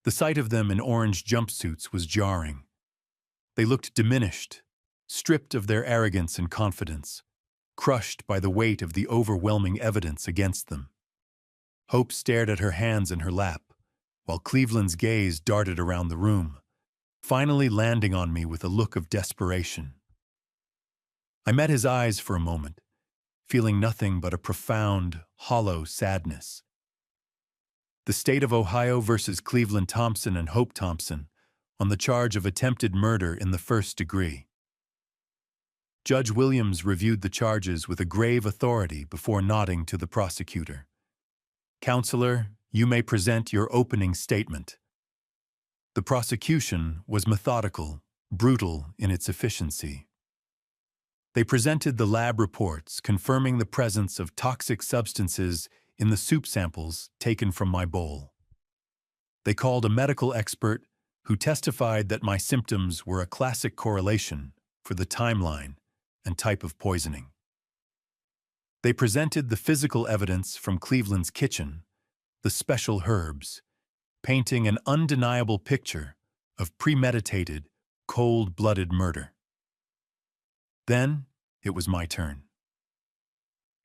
The sight of them in orange jumpsuits was jarring. They looked diminished, stripped of their arrogance and confidence, crushed by the weight of the overwhelming evidence against them. Hope stared at her hands in her lap, while Cleveland's gaze darted around the room, finally landing on me with a look of desperation. I met his eyes for a moment, feeling nothing but a profound, hollow sadness. The state of Ohio versus Cleveland Thompson and Hope Thompson on the charge of attempted murder in the first degree. Judge Williams reviewed the charges with a grave authority before nodding to the prosecutor. "Counselor, you may present your opening statement." The prosecution was methodical, brutal in its efficiency. They presented the lab reports confirming the presence of toxic substances in the soup samples taken from my bowl. They called a medical expert who testified that my symptoms were a classic correlation for the timeline and type of poisoning. They presented the physical evidence from Cleveland's kitchen, the special herbs, painting an undeniable picture of premeditated, cold-blooded murder. Then it was my turn.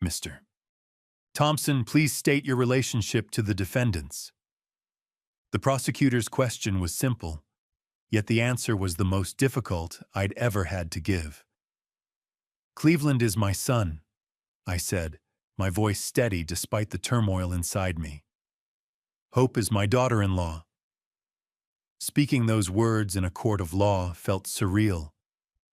"Mr. Thompson, please state your relationship to the defendants." The prosecutor's question was simple, yet the answer was the most difficult I'd ever had to give. "Cleveland is my son," I said, my voice steady despite the turmoil inside me. "Hope is my daughter-in-law." Speaking those words in a court of law felt surreal,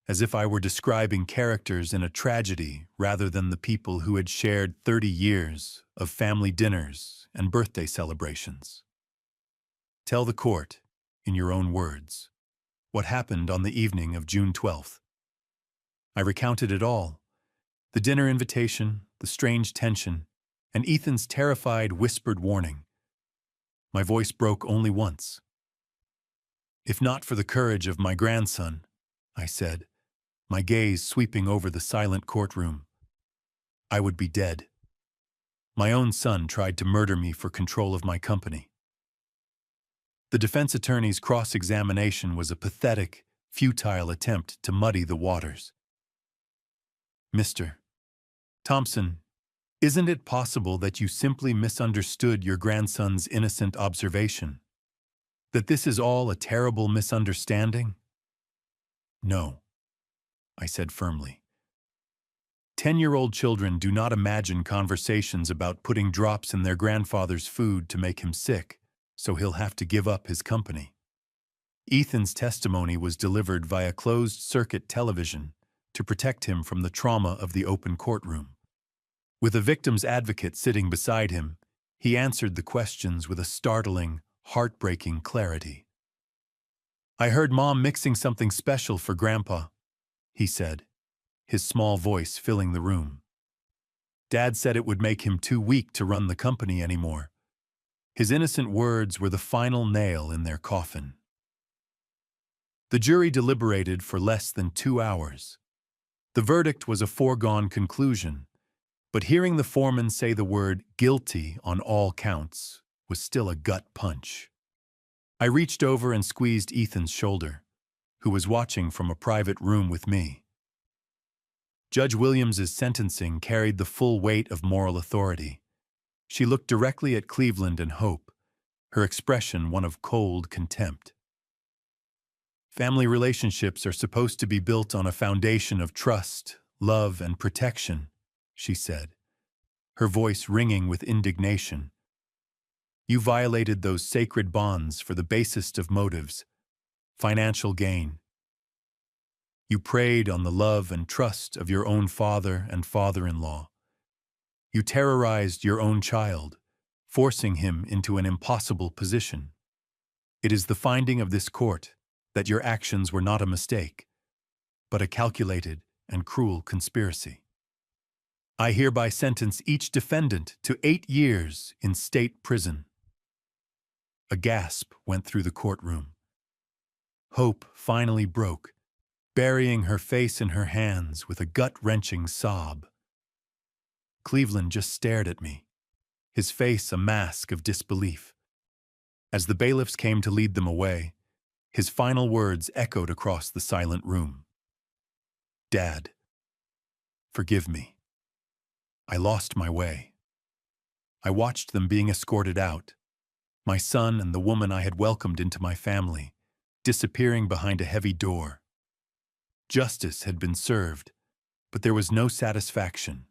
as if I were describing characters in a tragedy rather than the people who had shared 30 years of family dinners and birthday celebrations. "Tell the court, in your own words, what happened on the evening of June 12th. I recounted it all: the dinner invitation, the strange tension, and Ethan's terrified whispered warning. My voice broke only once. "If not for the courage of my grandson," I said, my gaze sweeping over the silent courtroom. I would be dead. My own son tried to murder me for control of my company. The defense attorney's cross-examination was a pathetic, futile attempt to muddy the waters. Mr. Thompson, isn't it possible that you simply misunderstood your grandson's innocent observation? That this is all a terrible misunderstanding? No, I said firmly. 10-year-old children do not imagine conversations about putting drops in their grandfather's food to make him sick, so he'll have to give up his company. Ethan's testimony was delivered via closed-circuit television to protect him from the trauma of the open courtroom. With a victim's advocate sitting beside him, he answered the questions with a startling, heartbreaking clarity. "I heard Mom mixing something special for Grandpa," he said, his small voice filling the room. "Dad said it would make him too weak to run the company anymore." His innocent words were the final nail in their coffin. The jury deliberated for less than 2 hours. The verdict was a foregone conclusion, but hearing the foreman say the word guilty on all counts was still a gut punch. I reached over and squeezed Ethan's shoulder, who was watching from a private room with me. Judge Williams's sentencing carried the full weight of moral authority. She looked directly at Cleveland and Hope, her expression one of cold contempt. "Family relationships are supposed to be built on a foundation of trust, love, and protection," she said, her voice ringing with indignation. "You violated those sacred bonds for the basest of motives, financial gain. You preyed on the love and trust of your own father and father-in-law. You terrorized your own child, forcing him into an impossible position. It is the finding of this court that your actions were not a mistake, but a calculated and cruel conspiracy. I hereby sentence each defendant to 8 years in state prison." A gasp went through the courtroom. Hope finally broke, burying her face in her hands with a gut-wrenching sob. Cleveland just stared at me, his face a mask of disbelief. As the bailiffs came to lead them away, his final words echoed across the silent room. "Dad, forgive me. I lost my way." I watched them being escorted out, my son and the woman I had welcomed into my family, disappearing behind a heavy door. Justice had been served, but there was no satisfaction,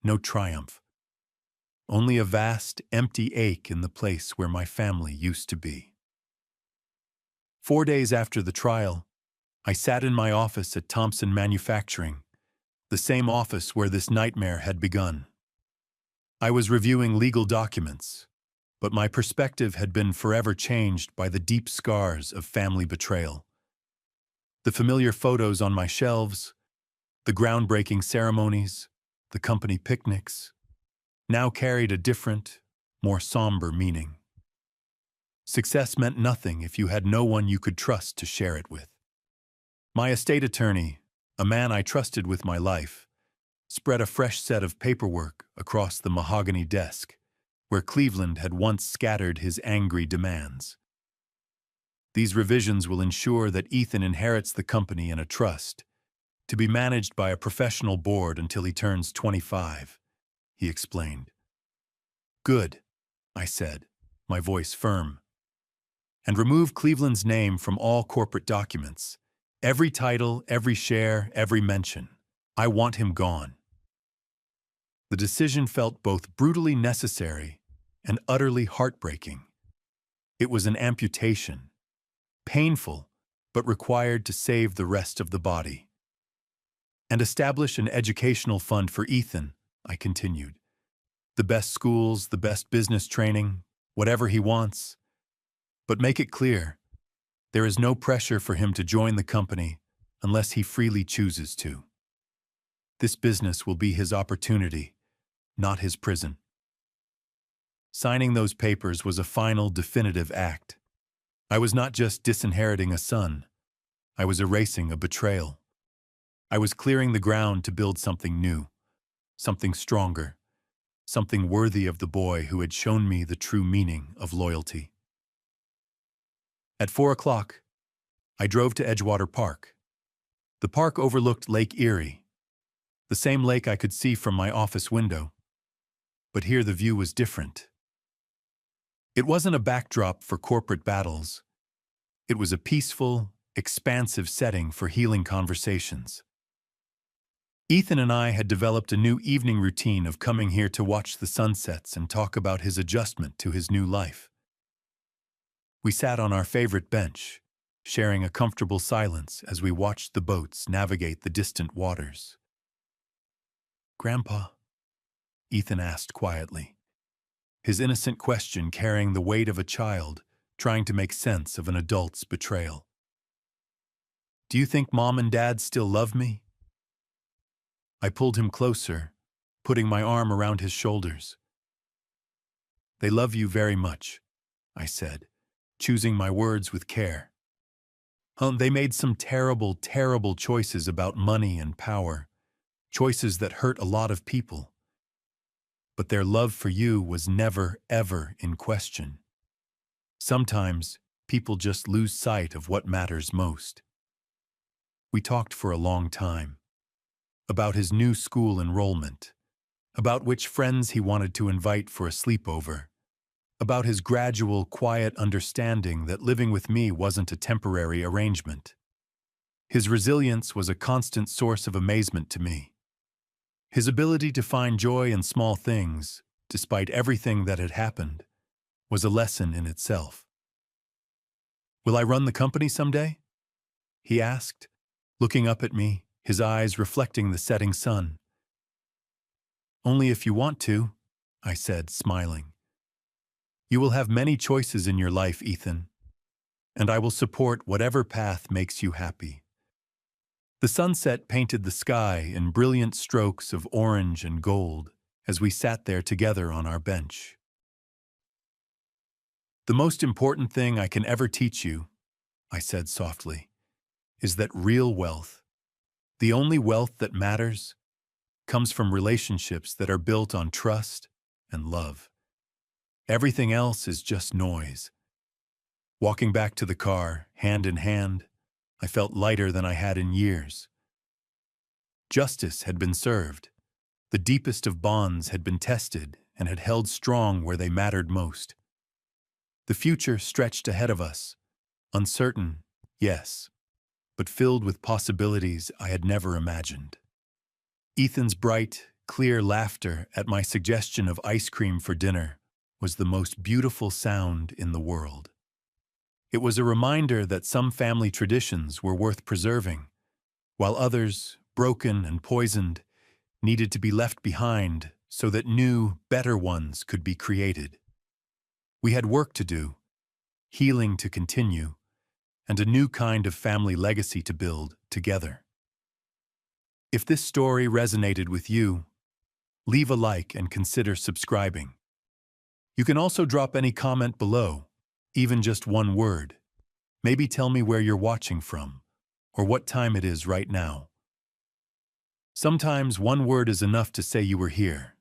no triumph. Only a vast, empty ache in the place where my family used to be. 4 days after the trial, I sat in my office at Thompson Manufacturing, the same office where this nightmare had begun. I was reviewing legal documents, but my perspective had been forever changed by the deep scars of family betrayal. The familiar photos on my shelves, the groundbreaking ceremonies, the company picnics, now carried a different, more somber meaning. Success meant nothing if you had no one you could trust to share it with. My estate attorney, a man I trusted with my life, spread a fresh set of paperwork across the mahogany desk, where Cleveland had once scattered his angry demands. "These revisions will ensure that Ethan inherits the company in a trust, to be managed by a professional board until he turns 25, he explained. "Good," I said, my voice firm. "And remove Cleveland's name from all corporate documents. Every title, every share, every mention. I want him gone." The decision felt both brutally necessary and utterly heartbreaking. It was an amputation, painful, but required to save the rest of the body. "And establish an educational fund for Ethan," I continued. "The best schools, the best business training, whatever he wants. But make it clear, there is no pressure for him to join the company unless he freely chooses to. This business will be his opportunity, not his prison." Signing those papers was a final, definitive act. I was not just disinheriting a son, I was erasing a betrayal. I was clearing the ground to build something new, something stronger, something worthy of the boy who had shown me the true meaning of loyalty. At 4 o'clock, I drove to Edgewater Park. The park overlooked Lake Erie, the same lake I could see from my office window. But here the view was different. It wasn't a backdrop for corporate battles. It was a peaceful, expansive setting for healing conversations. Ethan and I had developed a new evening routine of coming here to watch the sunsets and talk about his adjustment to his new life. We sat on our favorite bench, sharing a comfortable silence as we watched the boats navigate the distant waters. "Grandpa?" Ethan asked quietly, his innocent question carrying the weight of a child trying to make sense of an adult's betrayal. "Do you think Mom and Dad still love me?" I pulled him closer, putting my arm around his shoulders. "They love you very much," I said, choosing my words with care. They made some terrible, terrible choices about money and power, choices that hurt a lot of people. But their love for you was never, ever in question. Sometimes, people just lose sight of what matters most. We talked for a long time. About his new school enrollment, about which friends he wanted to invite for a sleepover, about his gradual, quiet understanding that living with me wasn't a temporary arrangement. His resilience was a constant source of amazement to me. His ability to find joy in small things, despite everything that had happened, was a lesson in itself. "Will I run the company someday?" he asked, looking up at me, his eyes reflecting the setting sun. "Only if you want to," I said, smiling. "You will have many choices in your life, Ethan, and I will support whatever path makes you happy." The sunset painted the sky in brilliant strokes of orange and gold as we sat there together on our bench. "The most important thing I can ever teach you," I said softly, "is that real wealth, the only wealth that matters, comes from relationships that are built on trust and love. Everything else is just noise." Walking back to the car, hand in hand, I felt lighter than I had in years. Justice had been served. The deepest of bonds had been tested and had held strong where they mattered most. The future stretched ahead of us, uncertain, yes, but filled with possibilities I had never imagined. Ethan's bright, clear laughter at my suggestion of ice cream for dinner was the most beautiful sound in the world. It was a reminder that some family traditions were worth preserving, while others, broken and poisoned, needed to be left behind so that new, better ones could be created. We had work to do, healing to continue, and a new kind of family legacy to build together. If this story resonated with you, leave a like and consider subscribing. You can also drop any comment below, even just one word. Maybe tell me where you're watching from, or what time it is right now. Sometimes one word is enough to say you were here.